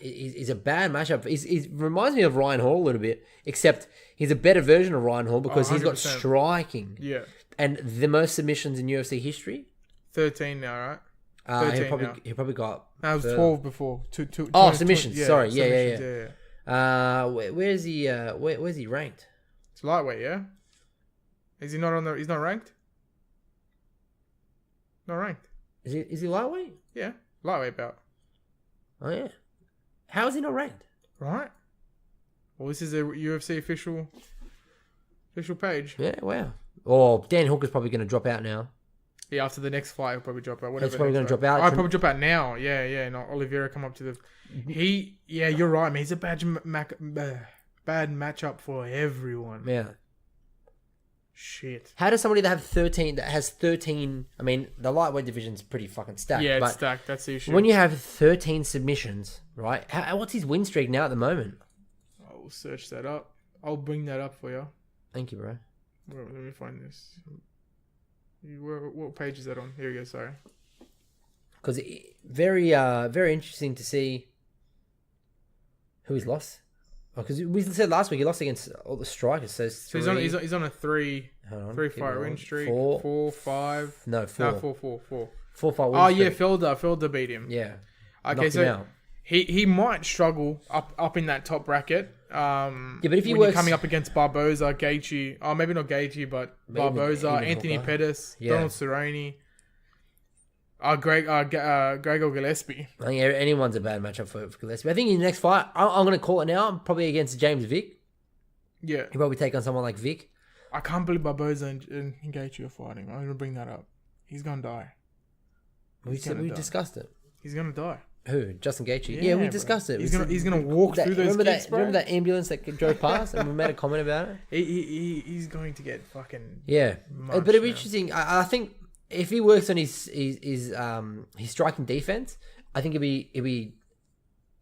is a bad matchup. He reminds me of Ryan Hall a little bit, except he's a better version of Ryan Hall because he's got striking. Yeah. And the most submissions in UFC history. 13 now, right? He probably got. That was 12 before. Two, submissions. yeah, Sorry, submissions, yeah. Where's he? Where's he ranked? It's lightweight, yeah. Is he not on the? He's not ranked. Not ranked. Is he lightweight? Yeah, lightweight belt. Oh yeah. How is he not ranked? Right. Well, this is a UFC official page. Yeah. Wow. Oh, Dan Hooker's probably going to drop out now. Yeah, after the next fight, he'll probably drop out. He's probably going to drop out. I'll probably drop out now. Yeah. Not Oliveira come up to the. Yeah, you're right, man. He's a bad matchup for everyone. Yeah. Shit. How does somebody that has 13? I mean, the lightweight division's pretty fucking stacked. Yeah, it's stacked. That's the issue. When you have 13 submissions, right? What's his win streak now at the moment? I'll search that up. I'll bring that up for you. Thank you, bro. Well, let me find this. What page is that on? Here we go. Sorry. Because very interesting to see who he's lost. Because we said last week he lost against all the strikers. So he's on a three fight win streak. Four, 5. No, 4. No, 4. 4 fight win Oh streak. yeah, Felder beat him. Yeah. Okay, so he might struggle up in that top bracket. But if you're coming up against Barboza, Gaethje, maybe not Gaethje, but Barboza, even Anthony Hooker. Pettis, Yeah. Donald Cerrone, Gregor Gillespie. I think anyone's a bad matchup for Gillespie. I think in the next fight, I'm going to call it now, probably against James Vick. Yeah. He'll probably take on someone like Vick. I can't believe Barboza and Gaethje are fighting. I'm going to bring that up. He's going to die. We discussed it. He's going to die. Who? Justin Gaethje? Yeah, we discussed it. He's gonna walk through those kicks, bro. Remember that ambulance that drove past and we made a comment about it? He's going to get fucking... Yeah. But it'd be interesting. I think if he works on his striking defense, I think it'd be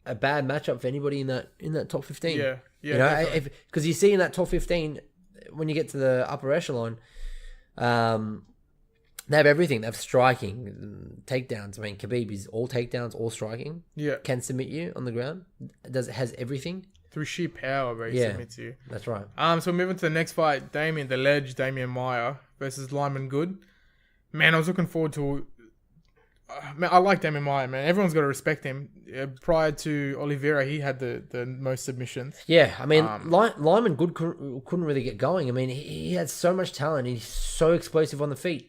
a bad matchup for anybody in that top 15. Yeah. You know, because you see in that top 15, when you get to the upper echelon, they have everything. They have striking, takedowns. I mean, Khabib is all takedowns, all striking. Yeah. Can submit you on the ground. Has everything. Through sheer power, bro, he submits you. That's right. So moving to the next fight, Damian Maia versus Lyman Good. Man, I was looking forward to... man, I like Damian Maia, man. Everyone's got to respect him. Prior to Oliveira, he had the most submissions. Yeah, I mean, Lyman Good couldn't really get going. I mean, he had so much talent. He's so explosive on the feet.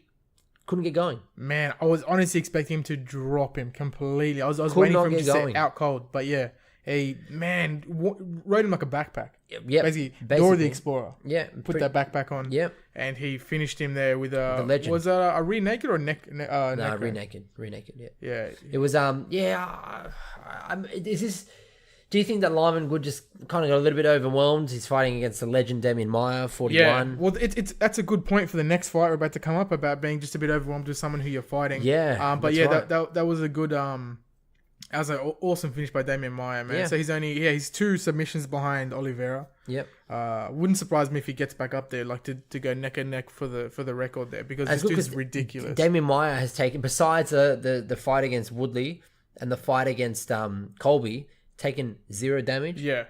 Couldn't get going. Man, I was honestly expecting him to drop him completely. I was waiting for him to set out cold. But yeah, rode him like a backpack. Yeah, basically, Dora the Explorer. Yeah, put that backpack on. Yeah, and he finished him there with the legend. Was that a rear naked or neck? No, rear naked. Yeah. Yeah. It was Is this? Do you think that Lyman Good just kind of got a little bit overwhelmed? He's fighting against the legend Damian Maia, 41. Yeah, well, that's a good point for the next fight we're about to come up about being just a bit overwhelmed with someone who you're fighting. Yeah, but yeah, right. that was a good that was an awesome finish by Damian Maia, man. Yeah. So he's 2 submissions behind Oliveira. Yep. Wouldn't surprise me if he gets back up there, like to go neck and neck for the record there, because this dude's ridiculous. Damien Maia has taken, besides the fight against Woodley and the fight against Colby, taken 0 damage. Yeah.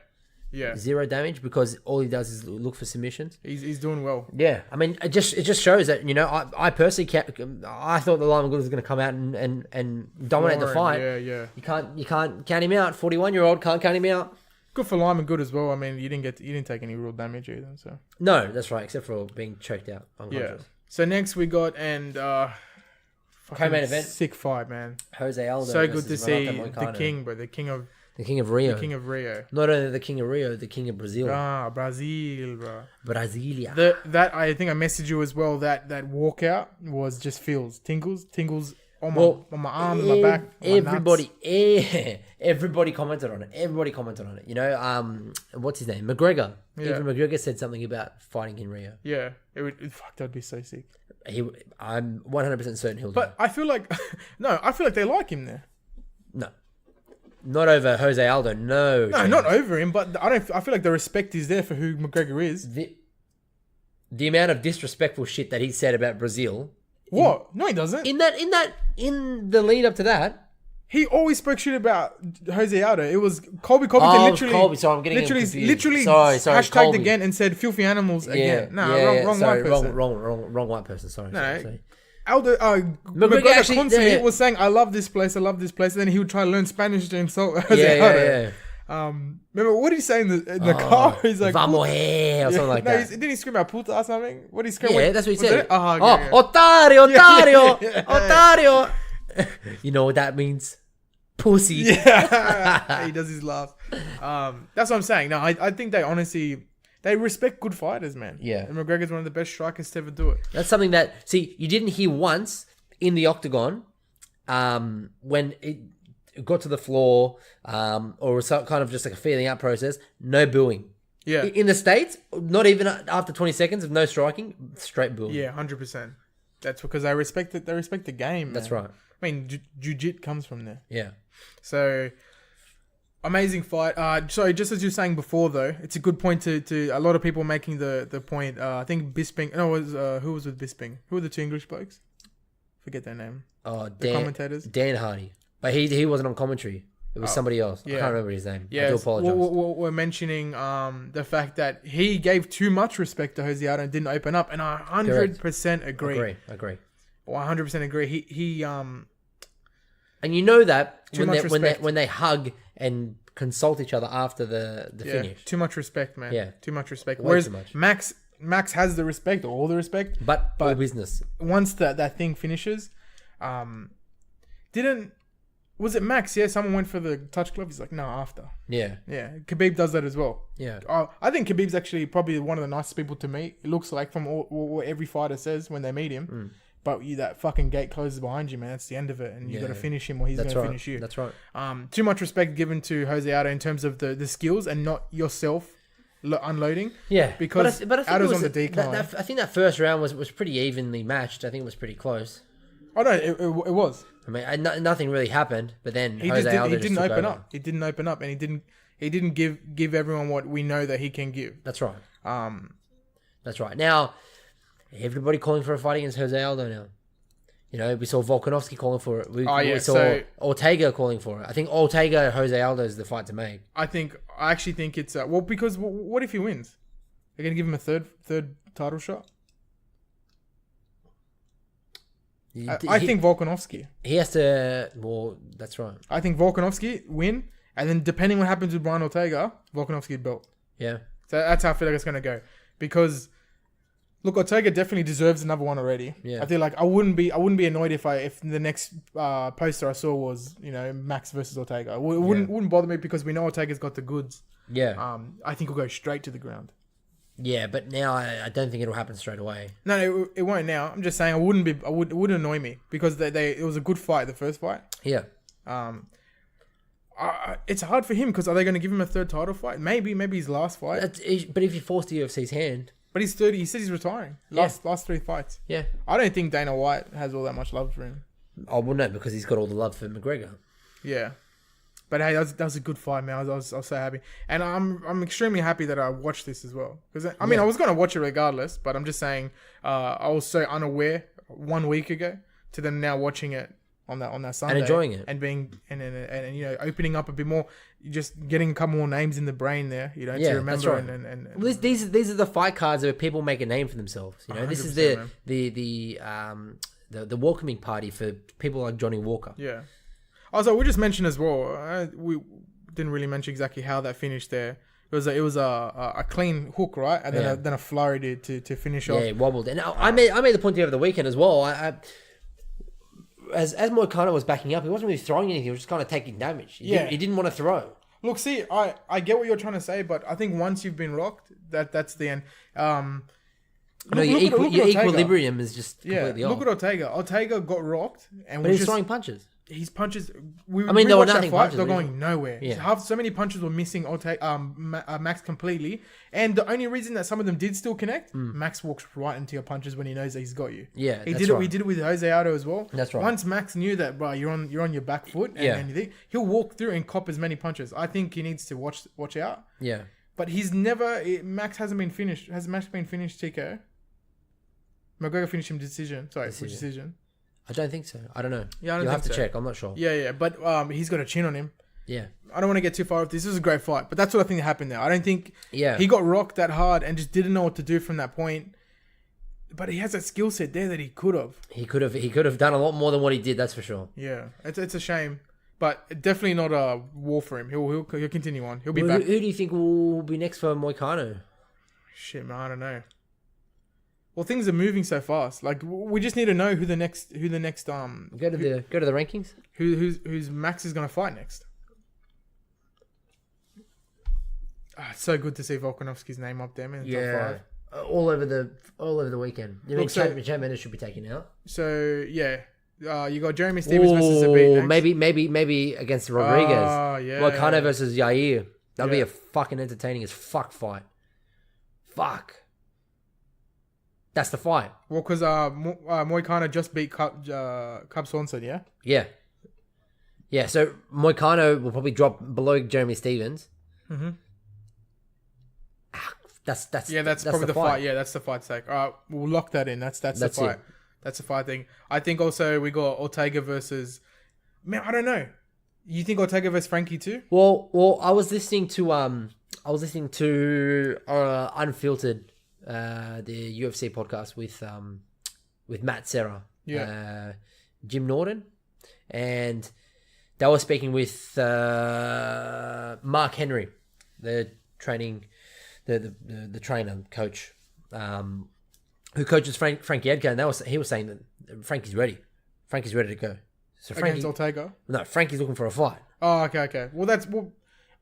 0 damage, because all he does is look for submissions. He's doing well. Yeah, I mean, it just shows that, you know, I personally I thought the Lima Good was going to come out and dominate the fight. Yeah. You can't count him out. 41-year-old can't count him out. Good for Lyman Good as well. I mean, you didn't take any real damage either. So no, that's right, except for being choked out unconscious. Yeah. So next we got co-main event, sick fight, man. Jose Aldo. So good to see Moicano. the king, bro. The king of Rio. The king of Rio. Not only the king of Rio, the king of Brazil. Brazil, bro. Brasilia. That I think I messaged you as well. That walkout was just feels tingles on my arm, and my back. Everybody commented on it. You know, what's his name? McGregor. Yeah. Even McGregor said something about fighting in Rio. Yeah, that'd be so sick. I'm 100% certain he'll. But I feel like they like him there. No, not over Jose Aldo. No, not over him. But I feel like the respect is there for who McGregor is. The amount of disrespectful shit that he said about Brazil. What? No, he doesn't. In the lead up to that. He always spoke shit about Jose Aldo. It was Colby. Colby. So I'm getting literally sorry, hashtagged Colby. again and said filthy animals again. Wrong sorry, white person. Wrong white person. Sorry. No. Aldo, McGregor actually, constantly was saying, "I love this place. I love this place." And then he would try to learn Spanish to insult Jose Aldo. Remember what did he say in the car? He's like, "Vamos here" or something like that. Didn't he scream out "puta" or something? What did he scream? Yeah, that's what he said. Okay. Otario. You know what that means? Pussy. Yeah, he does his laugh. That's what I'm saying. No, I think they honestly respect good fighters, man. Yeah, and McGregor's one of the best strikers to ever do it. That's something that you didn't hear once in the octagon, when it got to the floor, or was kind of just like a feeling out process. No booing. Yeah, in the States, not even after 20 seconds of no striking, straight booing. Yeah, 100%. That's because they respect it. They respect the game. Man. That's right. I mean, jiu-jitsu comes from there. Yeah. So, amazing fight. Sorry, just as you were saying before, though, it's a good point to a lot of people making the point. I think Bisping. No, who was with Bisping? Who were the 2 English blokes? Forget their name. Oh, the commentators. Dan Hardy, but he wasn't on commentary. It was somebody else. Yeah. I can't remember his name. Yeah, I do apologize. We're mentioning the fact that he gave too much respect to Jose Aldo and didn't open up, and I 100% agree. Agree. 100% agree. He And you know that when they hug and consult each other after the finish. Too much respect, man. Yeah. Too much respect. Way Whereas too much. Max has the respect, or all the respect. But all business. Once that thing finishes, was it Max? Yeah, someone went for the touch glove. He's like, no, after. Yeah. Yeah. Khabib does that as well. Yeah. I think Khabib's actually probably one of the nicest people to meet. It looks like from what every fighter says when they meet him. But that fucking gate closes behind you, man. That's the end of it. And you got to finish him or he's going to finish you. That's right. Too much respect given to Jose Aldo in terms of the skills and not yourself unloading. Yeah. Because but I think Aldo's on the decline. I think that first round was pretty evenly matched. I think it was pretty close. Oh, no, it was. I mean, nothing really happened, but then he didn't open up. He didn't open up, and he didn't give everyone what we know that he can give. That's right. That's right. Now, everybody calling for a fight against Jose Aldo now. You know, we saw Volkanovski calling for it. We saw Ortega calling for it. I think Ortega Jose Aldo is the fight to make. I actually think it's because what if he wins? They're gonna give him a third title shot. I think Volkanovski. He has to. Well, that's right. I think Volkanovski win, and then depending what happens with Brian Ortega, Volkanovski belt. Yeah. So that's how I feel like it's gonna go, because look, Ortega definitely deserves another one already. Yeah. I feel like I wouldn't be annoyed if the next poster I saw was Max versus Ortega. It wouldn't bother me because we know Ortega's got the goods. Yeah. I think he'll go straight to the ground. Yeah, but now I don't think it'll happen straight away. No, it won't now. I'm just saying it wouldn't annoy me because it was a good fight, the first fight. Yeah. It's hard for him because are they going to give him a third title fight? Maybe his last fight. But if you force the UFC's hand. But he's 30. He says he's retiring. Last 3 fights. Yeah. I don't think Dana White has all that much love for him. Oh, well, no, because he's got all the love for McGregor. Yeah. But hey, that was a good fight, man. I was so happy, and I'm extremely happy that I watched this as well. Because I mean, I was gonna watch it regardless, but I'm just saying, I was so unaware 1 week ago to them now watching it on that Sunday And enjoying it. and being and opening up a bit more, just getting a couple more names in the brain there, to remember. That's right. And Well, these are the fight cards where people make a name for themselves. This is 100%, the welcoming party for people like Johnny Walker. yeah. Also, we just mentioned as well. We didn't really mention exactly how that finished there. It was a clean hook, right, and then a flurry to finish off. Yeah, it wobbled. And I made the point over the weekend as well. As Moicano was backing up, he wasn't really throwing anything. He was just kind of taking damage. He didn't want to throw. Look, see, I get what you're trying to say, but I think once you've been rocked, that's the end. Your equilibrium is just completely off. Look at Ortega. Ortega got rocked, and But he's throwing punches. His punches. They were nothing punches. They're going nowhere. Yeah. So many punches were missing Max completely, and the only reason that some of them did still connect, Max walks right into your punches when he knows that he's got you. Yeah, he did it. We did it with Jose Aldo as well. That's right. Once Max knew that, bro, you're on your back foot, and he'll walk through and cop as many punches. I think he needs to watch out. Yeah, but Max hasn't been finished. Has Max been finished, Chico? McGregor finished him decision. Sorry, decision. I don't think so. I don't know. Yeah, You'll have to check. I'm not sure. Yeah. But he's got a chin on him. Yeah. I don't want to get too far off. This was a great fight, but that's what I think happened there. I don't think he got rocked that hard and just didn't know what to do from that point. But he has that skill set there that he could have. He could have done a lot more than what he did. That's for sure. Yeah, it's a shame, but definitely not a war for him. He'll continue on. He'll be back. Who do you think will be next for Moicano? Shit, man, I don't know. Well, things are moving so fast. Like, we just need to know who the next go to the rankings. Who's Max is gonna fight next. It's so good to see Volkanovski's name up there, man. Yeah, top 5. All over the weekend. You mean Chad Mendes should be taken out? So you got Jeremy Stevens versus Zabit next. Maybe against Rodriguez. Oh yeah. Moicano versus Yair. That'll be a fucking entertaining as fuck fight. Fuck. That's the fight. Well, because Moicano just beat Cub Swanson, yeah? Yeah. Yeah, so Moicano will probably drop below Jeremy Stevens. Mm-hmm. That's probably the fight. Yeah, that's the fight's sake. All right, we'll lock that in. That's the fight. It. That's the fight thing. I think also we got Ortega versus... Man, I don't know. You think Ortega versus Frankie too? Well, I was listening to Unfiltered, the UFC podcast with Matt Serra, Jim Norton, and they were speaking with Mark Henry, the training, the trainer coach, who coaches Frankie Edgar, and he was saying that Frankie's ready. Frankie's ready to go. So Against Ortega? No, Frankie's looking for a fight. Oh, okay. Well,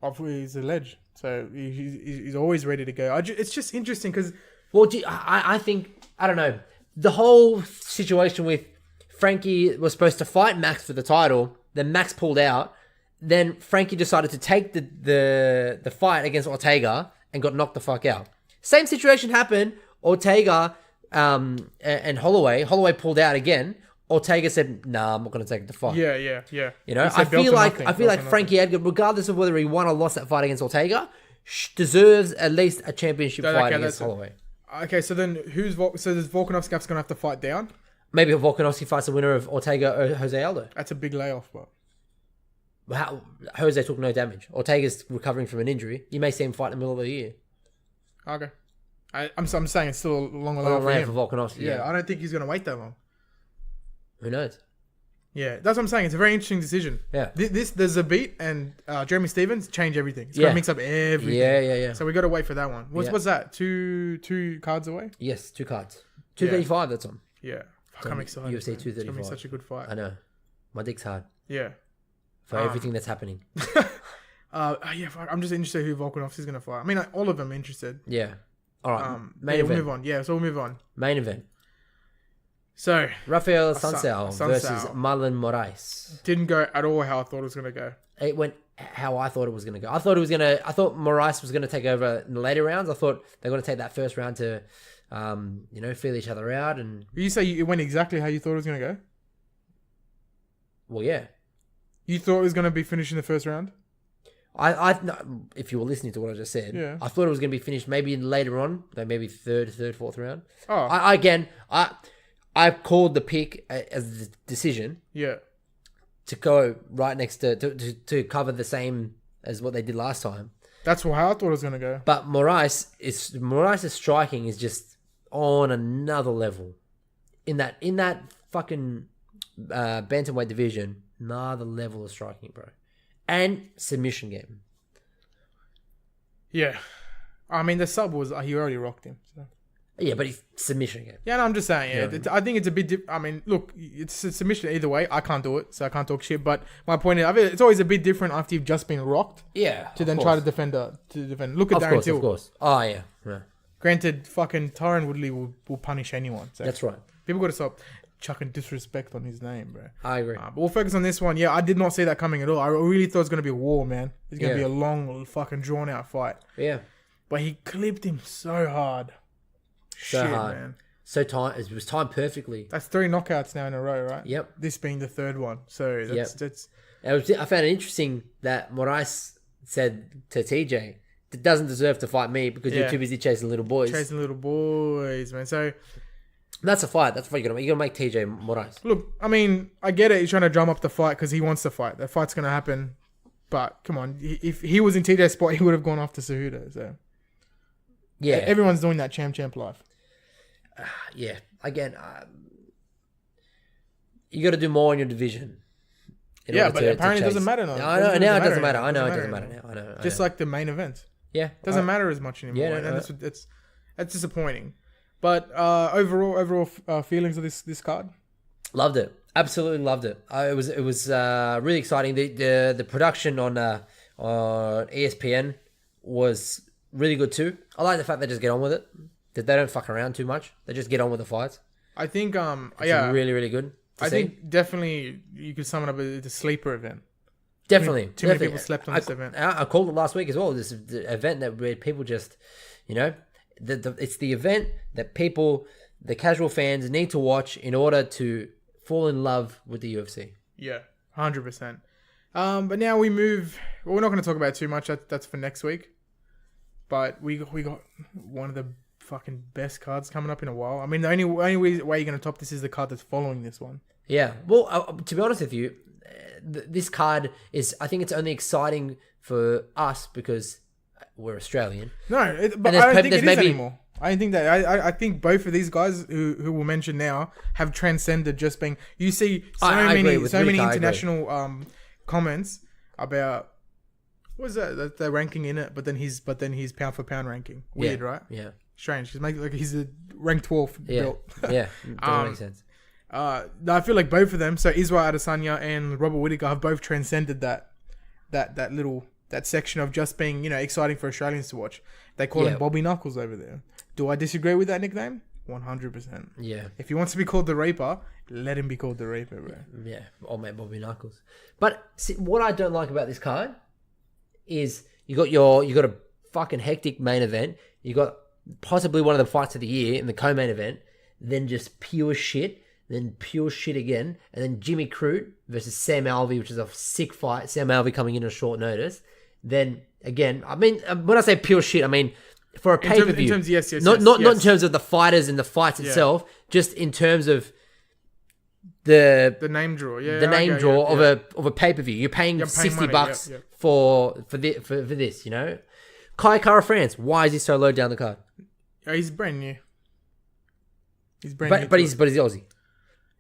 obviously he's a ledge, so he's always ready to go. It's just interesting because... Well, I think, I don't know, the whole situation with Frankie was supposed to fight Max for the title, then Max pulled out, then Frankie decided to take the fight against Ortega and got knocked the fuck out. Same situation happened, Ortega and Holloway. Holloway pulled out again. Ortega said, "Nah, I'm not going to take the fight." Yeah. You know, I feel like Frankie Edgar, regardless of whether he won or lost that fight against Ortega, deserves at least a championship fight against Holloway. Okay, so then does Volkanovski going to have to fight down? Maybe Volkanovski fights the winner of Ortega or Jose Aldo. That's a big layoff, but Jose took no damage. Ortega's recovering from an injury. You may see him fight in the middle of the year. Okay, I'm saying it's still a long layoff for Volkanovski. Yeah, I don't think he's going to wait that long. Who knows? Yeah, that's what I'm saying. It's a very interesting decision. Yeah. There's a beat and Jeremy Stevens change everything. It's going to mix up everything. Yeah. So we got to wait for that one. What's that? Two cards away? Yes, 2 cards. 235, that's on. Yeah. Fuck, I'm excited. UFC 235. It's going to be such a good fight. I know. My dick's hard. Yeah. For everything that's happening. I'm just interested who Volkanovski's going to fight. I mean, all of them interested. Yeah. All right. We'll move on. Yeah, so we'll move on. Main event. So, Rafael Assuncao versus Marlon Moraes. Didn't go at all how I thought it was going to go. It went how I thought it was going to go. I thought Moraes was going to take over in the later rounds. I thought they were going to take that first round to, feel each other out. And you say it went exactly how you thought it was going to go? Well, yeah. You thought it was going to be finished in the first round? If you were listening to what I just said, Yeah. I thought it was going to be finished maybe later on, like maybe third, fourth round. Oh. I called the pick as the decision Yeah. to go right next to cover the same as what they did last time. That's how I thought it was going to go. But Moraes' striking is just on another level. In that fucking bantamweight division, another level of striking, bro. And submission game. Yeah. I mean, the sub was... he already rocked him. So. Yeah, but it's submission game. Yeah, no, I'm just saying. Yeah, I think it's a bit... I mean, look, it's a submission either way. I can't do it, so I can't talk shit. But my point is, it's always a bit different after you've just been rocked. Yeah, to then try to defend. Look at Darren Till. Of course. Oh, yeah. Granted, fucking Tyron Woodley will punish anyone. So That's right. people got to stop chucking disrespect on his name, bro. I agree. But we'll focus on this one. Yeah, I did not see that coming at all. I really thought it was going to be a war, man. It's going to be a long, fucking drawn-out fight. Yeah. But he clipped him so hard. So Shit, hard. man. So time. It was timed perfectly. That's 3 knockouts now in a row, right? Yep. This being the third one. So that's I found it interesting that Moraes said to TJ, "It doesn't deserve to fight me because you're too busy chasing little boys." chasing little boys, man. So That's a fight. That's a fight you're gonna make TJ Moraes. look, I mean, I get it. He's trying to drum up the fight because he wants to fight. That fight's gonna happen. But come on, if he was in TJ's spot, he would have gone after Cejudo. So Yeah. everyone's doing that champ life. Yeah. Again, you got to do more in your division. Yeah, but apparently it doesn't matter now. I know now it doesn't matter. I know it doesn't matter now. I know. Just like the main event. Yeah, It doesn't matter as much anymore. Yeah, and that's disappointing. But overall feelings of this card? Loved it. Absolutely loved it. It was really exciting. The production on ESPN was really good too. I like the fact they just get on with it. That they don't fuck around too much. They just get on with the fights. I think It's really, really good. think definitely you could sum it up as the sleeper event. Definitely. Too many people slept on this event. I called it last week as well. This the event where people just, it's the event that the casual fans need to watch in order to fall in love with the UFC. Yeah, 100%. But now we move. Well, we're not going to talk about it too much. That's for next week. But we got one of the fucking best cards coming up in a while. I mean, the only way you're going to top this is the card that's following this one. Yeah. Well, to be honest with you, this card is, I think it's only exciting for us because we're Australian. No, but I don't think it is anymore. I think that I think both of these guys who we'll mention now have transcended just being. You see many international comments about what was that they're ranking in it, but then he's pound for pound ranking. Weird, right? Yeah. Strange. He's a ranked 12th belt. Yeah. Doesn't make sense. I feel like both of them, so Israel Adesanya and Robert Whittaker, have both transcended that section of just being, exciting for Australians to watch. They call him Bobby Knuckles over there. Do I disagree with that nickname? 100%. Yeah. If he wants to be called the Reaper, let him be called the Reaper, bro. Yeah, old mate Bobby Knuckles. But see, what I don't like about this card is you got a fucking hectic main event. You got possibly one of the fights of the year in the co-main event. Then just pure shit. Then pure shit again. And then Jimmy Crute versus Sam Alvey, which is a sick fight. Sam Alvey coming in on short notice. Then again, I mean, when I say pure shit, I mean for a pay-per-view. Yes. Not in terms of the fighters and the fights itself, just in terms of the name draw, of a pay-per-view. You're paying $60 for this, Kai Kara France, why is he so low down the card? He's brand new. He's But he's Aussie.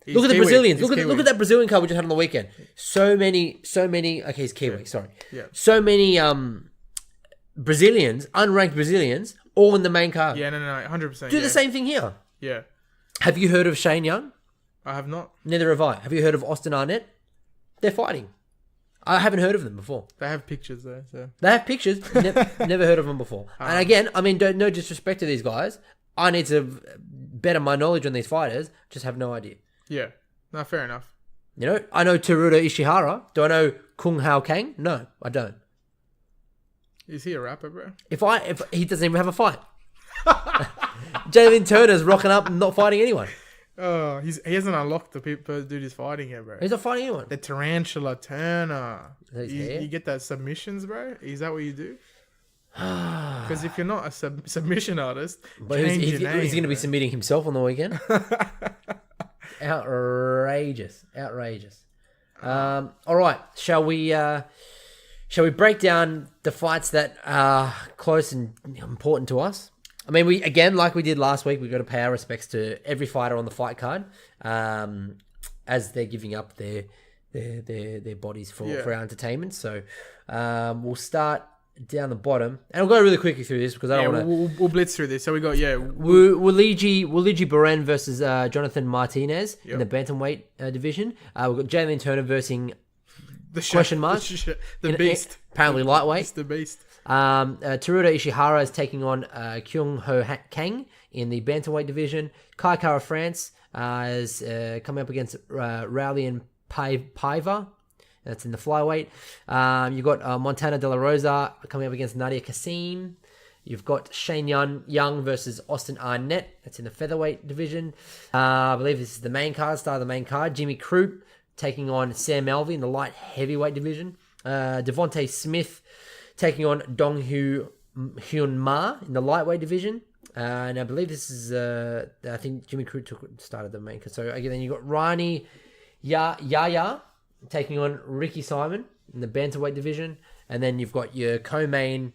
Look at the Brazilians. Look at that Brazilian card we just had on the weekend. So many. Okay, he's Kiwi. Sorry. Yeah. So many Brazilians, unranked Brazilians, all in the main card. Yeah, no, 100%. Do the same thing here. Yeah. Have you heard of Shane Young? I have not. Neither have I. Have you heard of Austin Arnett? They're fighting. I haven't heard of them before. They have pictures though. So they have pictures. Never heard of them before. And again, I mean, no disrespect to these guys. I need to better my knowledge on these fighters. Just have no idea. Yeah. No, fair enough. I know Teruto Ishihara. Do I know Kung Hao Kang? No, I don't. Is he a rapper, bro? If he doesn't even have a fight. Jalen Turner's rocking up and not fighting anyone. Oh, he hasn't unlocked the people dude he's fighting yet, bro. He's not fighting anyone. The Tarantula Turner. Is that his hair? You get that submissions, bro? Is that what you do? Because if you're not a submission artist, But change he's your name, going to be bro. submitting himself on the weekend. Outrageous. All right. Shall we break down the fights that are close and important to us? I mean, we again, like we did last week, we've got to pay our respects to every fighter on the fight card, as they're giving up their bodies for our entertainment. So we'll start down the bottom, and we'll go really quickly through this because I don't want to. We'll blitz through this. So we got Waliji Beren versus Jonathan Martinez in the bantamweight division. We've got Jalen Turner versus the question mark the beast. Apparently lightweight. It's the beast. Teruto Ishihara is taking on Kyung Ho Kang in the bantamweight division. Kai Kara France is coming up against Raulian Paiva. That's in the flyweight. You've got Montana De La Rosa coming up against Nadia Kassim. You've got Shane Young versus Austin Arnett. That's in the featherweight division. I believe this is the main card, start of the main card. Jimmy Croup taking on Sam Alvey in the light heavyweight division. Devontae Smith taking on Dong Hyun Ma in the lightweight division. And I believe this is, I think Jimmy Croup started the main card. So again, then you've got Rani Yaya taking on Ricky Simon in the bantamweight division. And then you've got your co-main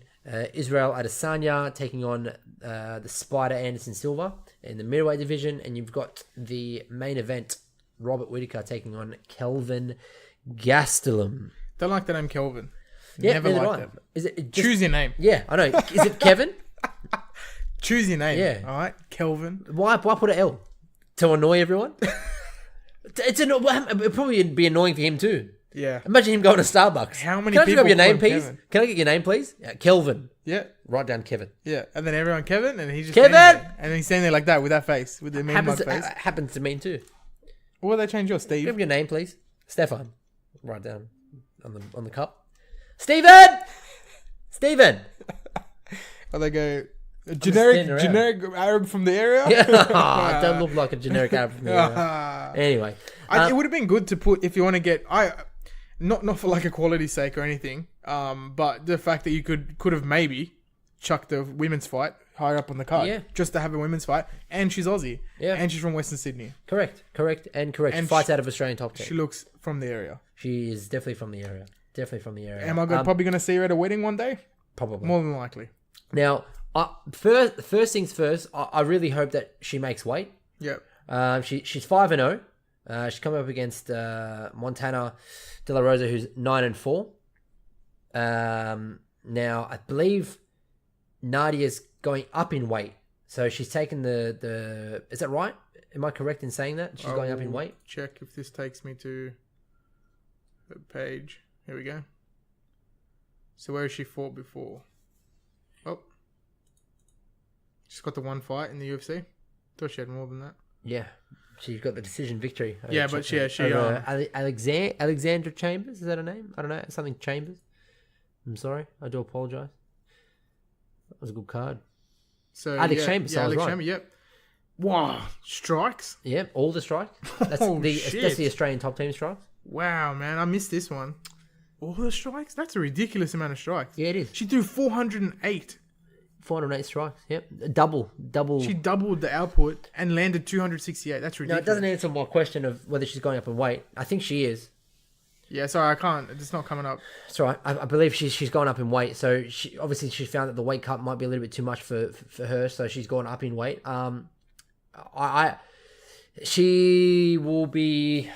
Israel Adesanya taking on the Spider Anderson Silva in the middleweight division. And you've got the main event, Robert Whittaker taking on Kelvin Gastelum. Don't like the name Kelvin. Yeah, Never neither liked do I. it. Is it just, Choose your name. Yeah, I know. Is it Kevin? Choose your name. Yeah. All right, Kelvin. Why put an L? To annoy everyone? It'd probably be annoying for him too. Yeah. Imagine him going to Starbucks. How many Can I just people grab your call name, him please? Kevin? Can I get your name, please? Kelvin. Yeah. Write down Kevin. Yeah. And then everyone Kevin, and he's just Kevin! standing there. And he's standing there like that with that face, with the mean mug face. Happens to me too. What will they change yours, Steve? Grab your name, please. Stefan. Write down on the cup. Stephen. Or they go standing around. generic Arab from the area. Yeah. Don't look like a generic Arab from here. Anyway, It would have been good to put if you want to get not for like equality's sake or anything, but the fact that you could have maybe chucked the women's fight higher up on the card, just to have a women's fight, and she's Aussie, and she's from Western Sydney. correct. And she fights out of Australian top 10. She looks from the area. She is definitely from the area. Am I probably going to see her at a wedding one day? Probably. More than likely. Now, first things first, I really hope that she makes weight. Yep. She's 5-0. She's coming up against Montana De La Rosa, who's 9-4. Now, I believe Nadia's going up in weight. So she's taken the... Is that right? Am I correct in saying that? She's going up in weight? Check if this takes me to the page. Here we go. So where has she fought before? Oh. She's got the one fight in the UFC. Thought she had more than that. Yeah. She got the decision victory. Yeah, but she Alexandra Chambers, is that her name? I don't know. Something Chambers. I'm sorry. I do apologize. That was a good card. So Alex Chambers. Yeah, I was Alex right. Chambers, yep. Wow. Strikes? Yep, all the strikes. That's Shit. that's the Australian top team strikes. Wow, man. I missed this one. All the strikes? That's a ridiculous amount of strikes. Yeah, it is. She threw 408. 408 strikes. Yep. Double. She doubled the output and landed 268. That's No, ridiculous. it doesn't answer my question of whether she's going up in weight. I think she is. Yeah, sorry, I can't. It's not coming up. It's all right. I believe she's gone up in weight. So she found that the weight cut might be a little bit too much for her. So she's gone up in weight. She will be.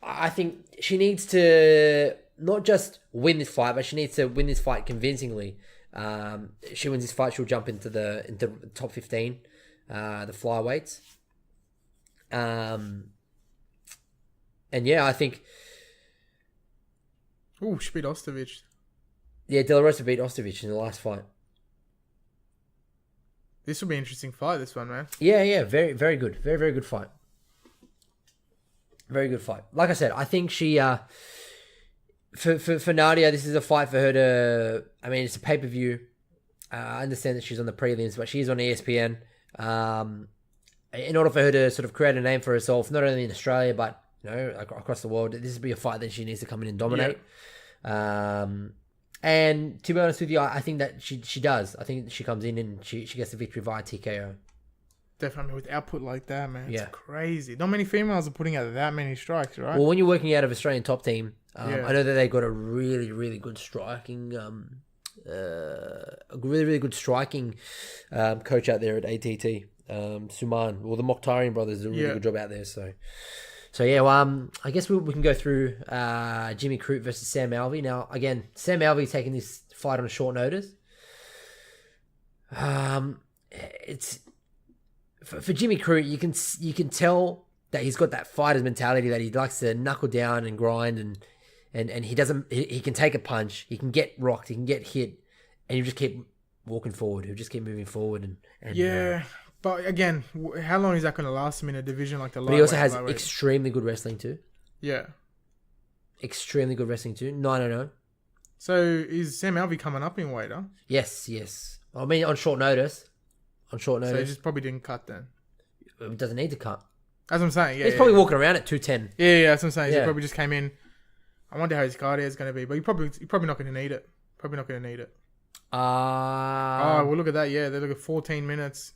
I think she needs to not just win this fight, but she needs to win this fight convincingly. She wins this fight, she'll jump into the top 15, the flyweights. And yeah, I think. Oh, she beat Ostovich. Yeah, De La Rosa beat Ostovich in the last fight. This will be an interesting fight, this one, man. Yeah, very, very good. Very, very good fight. Very good fight. Like I said, I think she, for Nadia, this is a fight for her to, I mean, it's a pay-per-view. I understand that she's on the prelims, but she's on ESPN. in order for her to sort of create a name for herself, not only in Australia but across the world, this would be a fight that she needs to come in and dominate. And to be honest with you, I think that she does. I think she comes in and she gets the victory via TKO. Definitely with output like that, man. It's crazy. Not many females are putting out that many strikes, right? Well, when you're working out of Australian top team, Yeah. I know that they got a really, really good striking, coach out there at ATT, Suman. Well, the Mokhtarian brothers do a really good job out there. So yeah, well, I guess we can go through Jimmy Crute versus Sam Alvey. Now, again, Sam Alvey taking this fight on a short notice. It's for Jimmy Crute. You can tell that he's got that fighter's mentality, that he likes to knuckle down and grind, and he doesn't. He can take a punch. He can get rocked. He can get hit, and you just keep walking forward. He'll just keep moving forward. And yeah. But again, how long is that going to last him in a division like the lightweight? But he also has extremely good wrestling too. Yeah. Extremely good wrestling too. 9-0. So is Sam Alvey coming up in weight, huh? Yes. I mean, on short notice. So he just probably didn't cut then. It doesn't need to cut. That's what I'm saying. Yeah, he's probably walking around at 210. Yeah, that's what I'm saying. He probably just came in. I wonder how his cardio is going to be, but you're probably not going to need it. Oh, well, look at that. Yeah, they look at 14 minutes.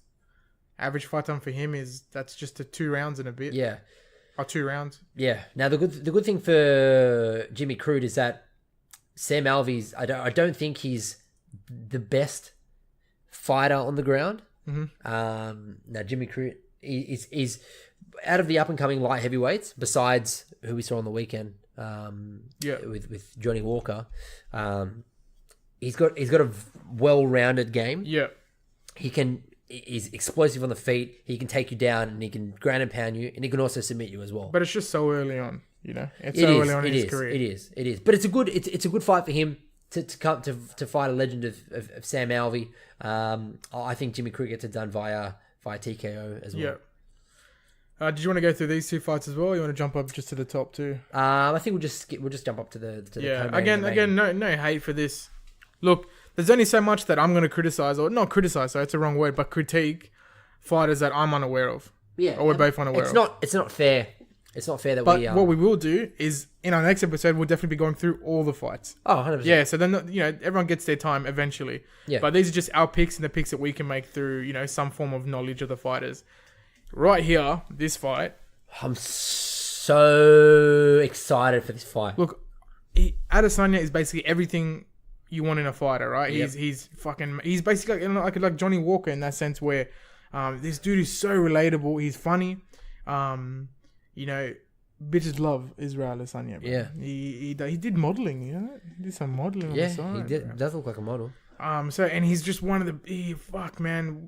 Average fight time for him that's just 2 rounds and a bit. Yeah. Or 2 rounds. Yeah. Now the good thing for Jimmy Crute is that Sam Alvey's I don't think he's the best fighter on the ground. Mm-hmm. Now Jimmy Crute is out of the up and coming light heavyweights, besides who we saw on the weekend. With Johnny Walker. He's got a well-rounded game. Yeah. He's explosive on the feet. He can take you down, and he can ground and pound you, and he can also submit you as well. But it's just so early on, It's so early on in his career. It is. But it's a good fight for him to come to fight a legend of Sam Alvey. I think Jimmy Crute gets it done via TKO as well. Yeah. Did you want to go through these 2 fights as well? Or you want to jump up just to the top 2? I think we'll just jump up to the Again, no hate for this. Look, there's only so much that I'm going to criticize, or not criticize, so it's a wrong word, but critique fighters that I'm unaware of. Yeah. Or we're both unaware of. It's not fair. It's not fair that but what we will do is, in our next episode, we'll definitely be going through all the fights. Oh, 100%. Yeah, so then, everyone gets their time eventually. Yeah. But these are just our picks and the picks that we can make through, some form of knowledge of the fighters. Right here, this fight. I'm so excited for this fight. Look, Adesanya is basically everything you want in a fighter, right? Yep. He's basically like Johnny Walker in that sense, where this dude is so relatable. He's funny. Bitches love Israel Adesanya. Bro. Yeah. He did modeling, He did some modeling on the side. He does look like a model. And he's just one of the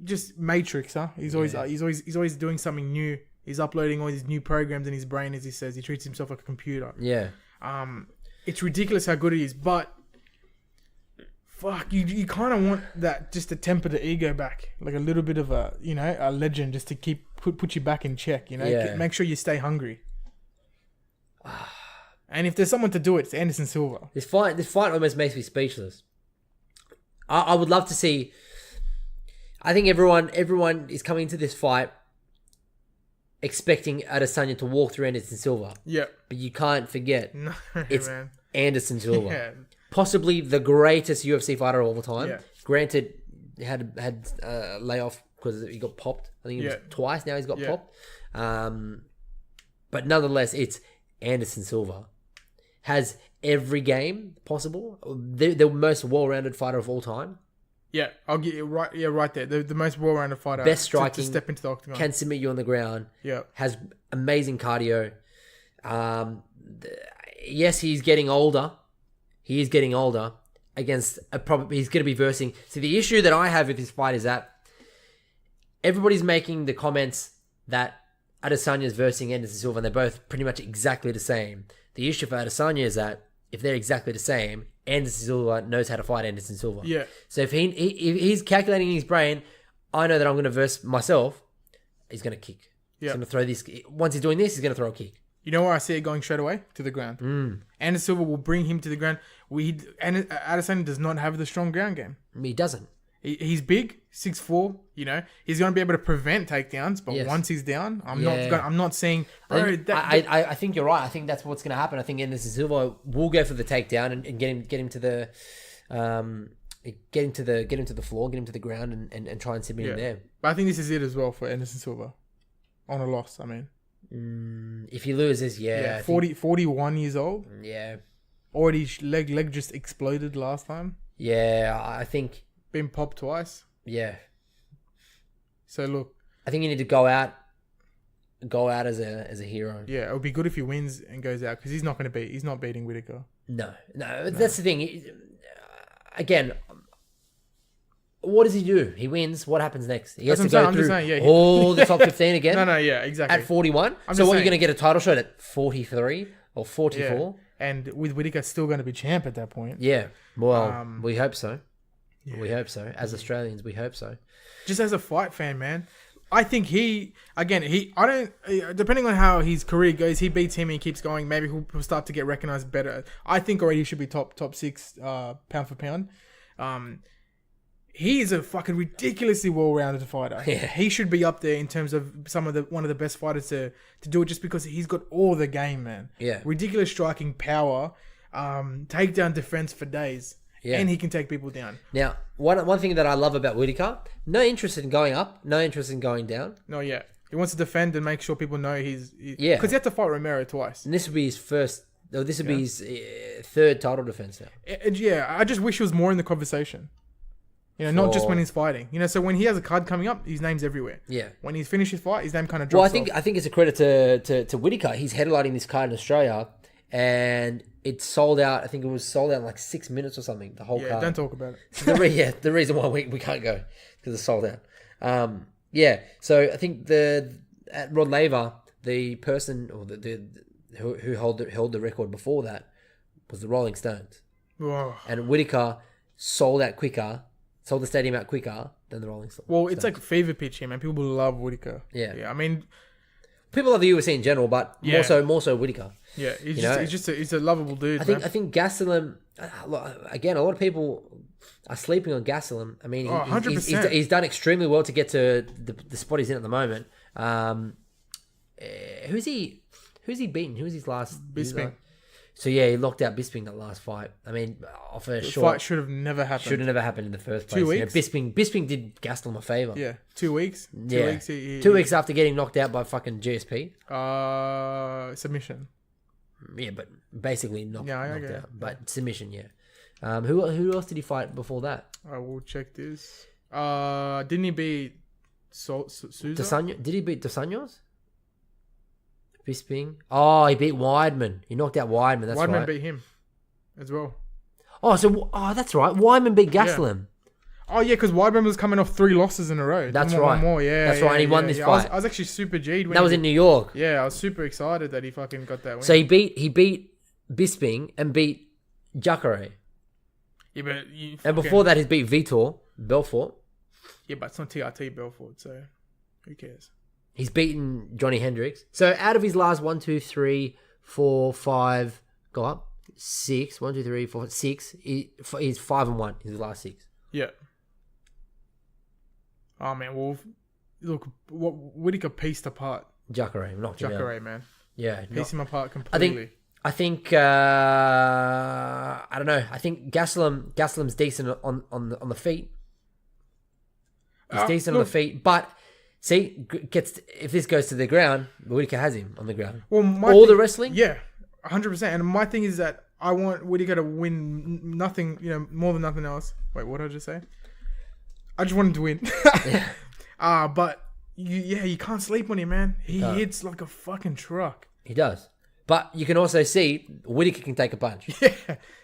just Matrix, huh? He's always doing something new. He's uploading all these new programs in his brain, as he says. He treats himself like a computer. Yeah. It's ridiculous how good he is, but you kind of want that just to temper the ego back, like a little bit of a legend, just to put you back in check. Make sure you stay hungry. And if there's someone to do it, it's Anderson Silva. This fight almost makes me speechless. I would love to see. I think everyone is coming to this fight expecting Adesanya to walk through Anderson Silva. Yeah. But you can't forget, it's man. Anderson Silva. Yeah. Possibly the greatest UFC fighter of all time. Yeah. Granted, he had a layoff because he got popped. I think it was twice now he's got popped. But nonetheless, it's Anderson Silva. Has every game possible. The most well-rounded fighter of all time. Yeah, I'll get you right. Yeah, right there. The most well-rounded fighter. Best striking. To step into the octagon. Can submit you on the ground. Yeah. Has amazing cardio. Yes, he's getting older. He is getting older. He's going to be versing. So the issue that I have with this fight is that everybody's making the comments that Adesanya is versing Anderson Silva, and they're both pretty much exactly the same. The issue for Adesanya is that if they're exactly the same, Anderson Silva knows how to fight Anderson Silva. Yeah. So if he's calculating in his brain, I know that I'm going to verse myself, he's going to kick. Yeah. He's going to throw this. Once he's doing this, he's going to throw a kick. You know where I see it going straight away? To the ground. Anderson Silva will bring him to the ground. Adesanya does not have the strong ground game. He doesn't. He's big, 6'4". You know, he's going to be able to prevent takedowns, but Yes. once he's down, I'm Yeah. not saying, I bro. think, I think you're right. I think that's what's going to happen. I think Anderson Silva will go for the takedown and get him to the get him to the floor, get him to the ground, and try and submit him there. But I think this is it as well for Anderson Silva on a loss. I mean, If he loses, yeah, 41 years old, yeah, already leg just exploded last time, yeah. I think, been popped twice. yeah, So look, I think you need to go out as a hero. yeah, it would be good if he wins and goes out because he's not beating Whittaker. No, that's the thing. Again, what does he do? He wins. What happens next? He has to That's go what I'm through saying, yeah. all the top 15 again. No, yeah, exactly. At 41. I'm So just what, you're saying. going to get a title shot at 43 or 44? Yeah. And with Whittaker still going to be champ at that point. Yeah. Well, we hope so. Yeah. We hope so. As Australians, we hope so. Just as a fight fan, man, I think depending on how his career goes, he beats him and he keeps going. Maybe he'll start to get recognized better. I think already he should be top 6 pound for pound. He is a fucking ridiculously well-rounded fighter. Yeah. He should be up there in terms of one of the best fighters to do it just because he's got all the game, man. Yeah. Ridiculous striking power, takedown defense for days. Yeah. And he can take people down. Now, one thing that I love about Whittaker, no interest in going up, no interest in going down. No, yeah. He wants to defend and make sure people know Yeah. Because he had to fight Romero twice. And this would be his his third title defense now. Yeah, I just wish he was more in the conversation. You know, not just For- when he's fighting. You know, so when he has a card coming up, his name's everywhere. Yeah. When he's finished his fight, his name kind of Well, drops I think it's a credit to Whittaker. He's headlining this card in Australia, and it sold out. I think it was sold out in like 6 minutes or something. The whole Yeah, card. don't talk about it. The reason why we can't go because it's sold out. Yeah. So I think at Rod Laver, the person or who held the record before that was the Rolling Stones, Whoa. and Whittaker sold the stadium out quicker than the Rolling Stones. Well, it's like fever pitch here, man. People love Whittaker. Yeah. I mean, People love the UFC in general, but Yeah. more so Whittaker. yeah, he's You know? he's a lovable dude. I think Gastelum. Again, a lot of people are sleeping on Gastelum. I mean, 100%. he's done extremely well to get to the spot he's in at the moment. Who's he beaten? Who's his last? Bisping. So yeah, he knocked out Bisping that last fight. I mean, off a The short fight should have never happened. should have never happened in the first place. 2 You know, weeks? Bisping did Gastelum a favor. Yeah, 2 weeks. 2 Yeah. weeks. 2 weeks after getting knocked out by fucking GSP. Submission. Yeah, but basically knocked okay. out. But submission, yeah. Who else did he fight before that? I will check this. Didn't he beat Souza? Did he beat Dos Anjos? Bisping? Oh, he beat Weidman. He knocked out Weidman. That's Weidman right. beat him as well. That's right. Weidman beat Gastelum. Oh yeah, because Weidman was coming off 3 losses in a row. That's One right. more. Yeah, That's right, and he won this fight. I was actually super G'd when That was in New York. Yeah, I was super excited that he fucking got that win. So he beat Bisping and beat Jacare. yeah, but And before that, he beat Vitor Belfort. yeah, but it's not TRT Belfort, so who cares? He's beaten Johnny Hendricks. So out of his last 1, 2, 3, 4, 5, go up 6. 1, 2, 3, 4, 6. He's 5-1. His last 6. Yeah. Oh man, well, look, what Whittaker pieced apart Jacare knocked him out. Jacare, man. Yeah, Pieced him apart completely. I think I don't know. I think Gastelum's decent on the feet. He's decent on the feet, but see, if this goes to the ground, Whittaker has him on the ground. Well, the wrestling, yeah, 100%. And my thing is that I want Whittaker to win nothing, more than nothing else. Wait, what did I just say? I just want him to win. But you can't sleep on him, man. He hits like a fucking truck. He does. But you can also see Whittaker can take a punch.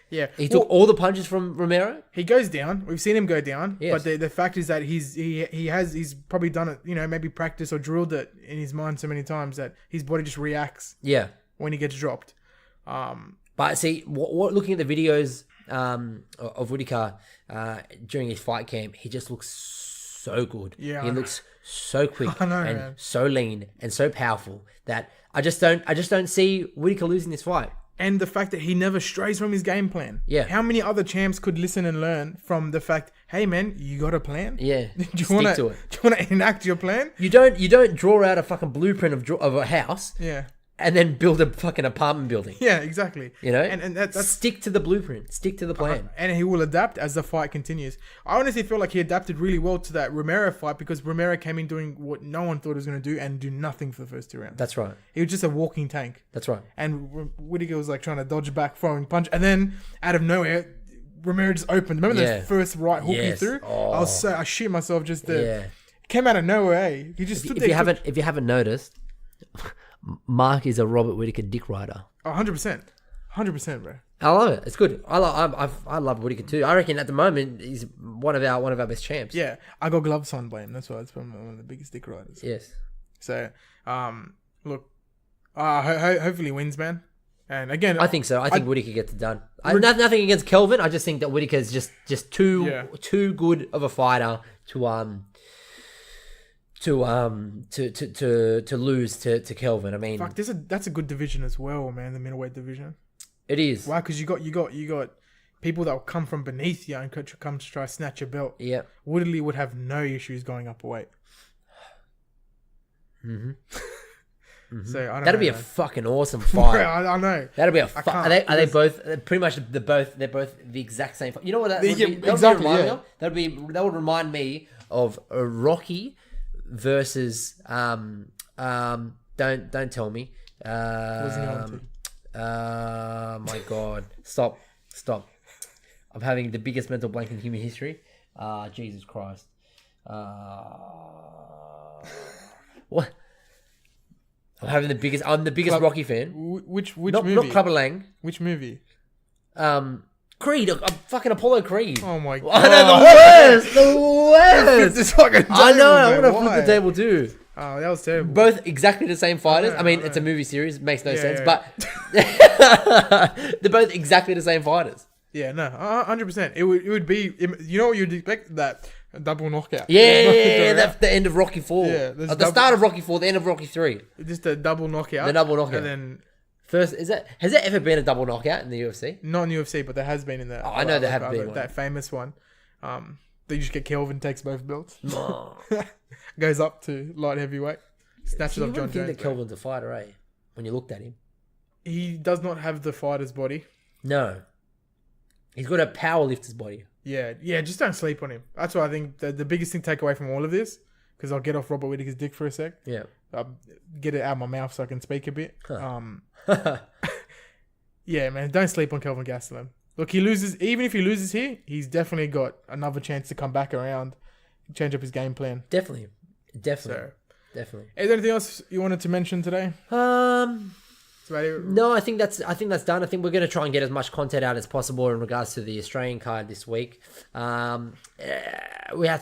Yeah. He took all the punches from Romero. He goes down. We've seen him go down. Yes. But the fact is that he's probably done it, maybe practiced or drilled it in his mind so many times that his body just reacts Yeah. when he gets dropped. But see, what looking at the videos of Whittaker during his fight camp, he just looks so good. Yeah, He I know. looks so quick I know, and man. so lean and so powerful that I just don't see Whittaker losing this fight. And the fact that he never strays from his game plan. Yeah. How many other champs could listen and learn from the fact, hey man, you got a plan? Yeah. Do you Stick wanna, to it. Do you want to enact your plan? You don't draw out a fucking blueprint of a house Yeah. and then build a fucking apartment building. Yeah, exactly. You know? And that's stick to the blueprint. Stick to the plan. and he will adapt as the fight continues. I honestly feel like he adapted really well to that Romero fight because Romero came in doing what no one thought he was going to do and do nothing for the first 2 rounds. That's right. He was just a walking tank. That's right. And Whittaker was like trying to dodge back, throwing punch, and then out of nowhere, Romero just opened. Remember those first right hook he threw? Oh. I shit myself just there. Yeah. Came out of nowhere. Eh? He just stood there. If you haven't noticed, Mark is a Robert Whittaker dick rider. 100%, 100%, bro. I love it. It's good. I love Whittaker too. I reckon at the moment he's one of our best champs. Yeah, I got gloves signed by him. That's why it's one of the biggest dick riders. Yes. So, look, hopefully he wins, man. And again, I think so. I think Whittaker gets it done. Nothing against Kelvin. I just think that Whittaker is just too good of a fighter to lose to Kelvin. I mean, fuck, that's a good division as well, man. The middleweight division. It is. Why? Because you got people that will come from beneath you and come to try to snatch your belt. Yeah. Woodley would have no issues going up a weight. Mm-hmm. So I don't That'd know, be a man. fucking awesome fight. I know. That'd be a can't, fight. Are they both pretty much they're both the exact same fight. You know what that would be? Exactly, remind me yeah. of? That would remind me of a Rocky versus don't tell me. What's he on to? My God. Stop. I'm having the biggest mental blank in human history. Jesus Christ. What? I'm the biggest Rocky fan. Which Not movie? Clubber Lang. Which movie? Creed. Fucking Apollo Creed. Oh my God. I know, the worst. The worst. This fucking I know. I table, would have man. flipped the table too. Oh, that was terrible. Both exactly the same fighters. know, I mean, I it's a know. movie series. It makes no sense. yeah. But they're both exactly the same fighters. Yeah, no, 100%. It would be. You know what you'd expect? That double knockout. Yeah, that's the end of Rocky 4. Yeah, there's At the double- start of Rocky 4, the end of Rocky 3. Just a double knockout. The double knockout. And then First, has there ever been a double knockout in the UFC? not in UFC, but there has been in the. I know there have been one. that famous one. They just get Kelvin, takes both belts, Oh. goes up to light heavyweight, snatches You off wouldn't John think Jones. that Kelvin's a fighter, eh? When you looked at him. He does not have the fighter's body. No. He's got a power lifter's body. Yeah, just don't sleep on him. That's what I think the biggest thing to take away from all of this. Because I'll get off Robert Whittaker's dick for a sec. Yeah. Get it out of my mouth so I can speak a bit. Huh. Yeah, man, don't sleep on Kelvin Gastelum. Look, he loses. Even if he loses here, he's definitely got another chance to come back around, change up his game plan. Definitely. So, Definitely. is there anything else you wanted to mention today? That's about it. No, I think that's done. I think we're going to try and get as much content out as possible in regards to the Australian card this week. We have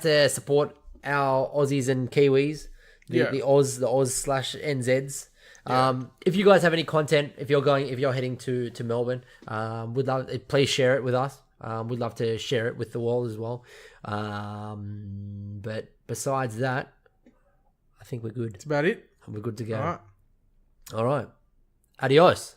to support our Aussies and Kiwis, the Oz/NZs. If you guys have any content, if you're heading to Melbourne, we'd love, please share it with us. We'd love to share it with the world as well. But besides that, I think we're good. That's about it. We're good to go. All right. All right. Adios.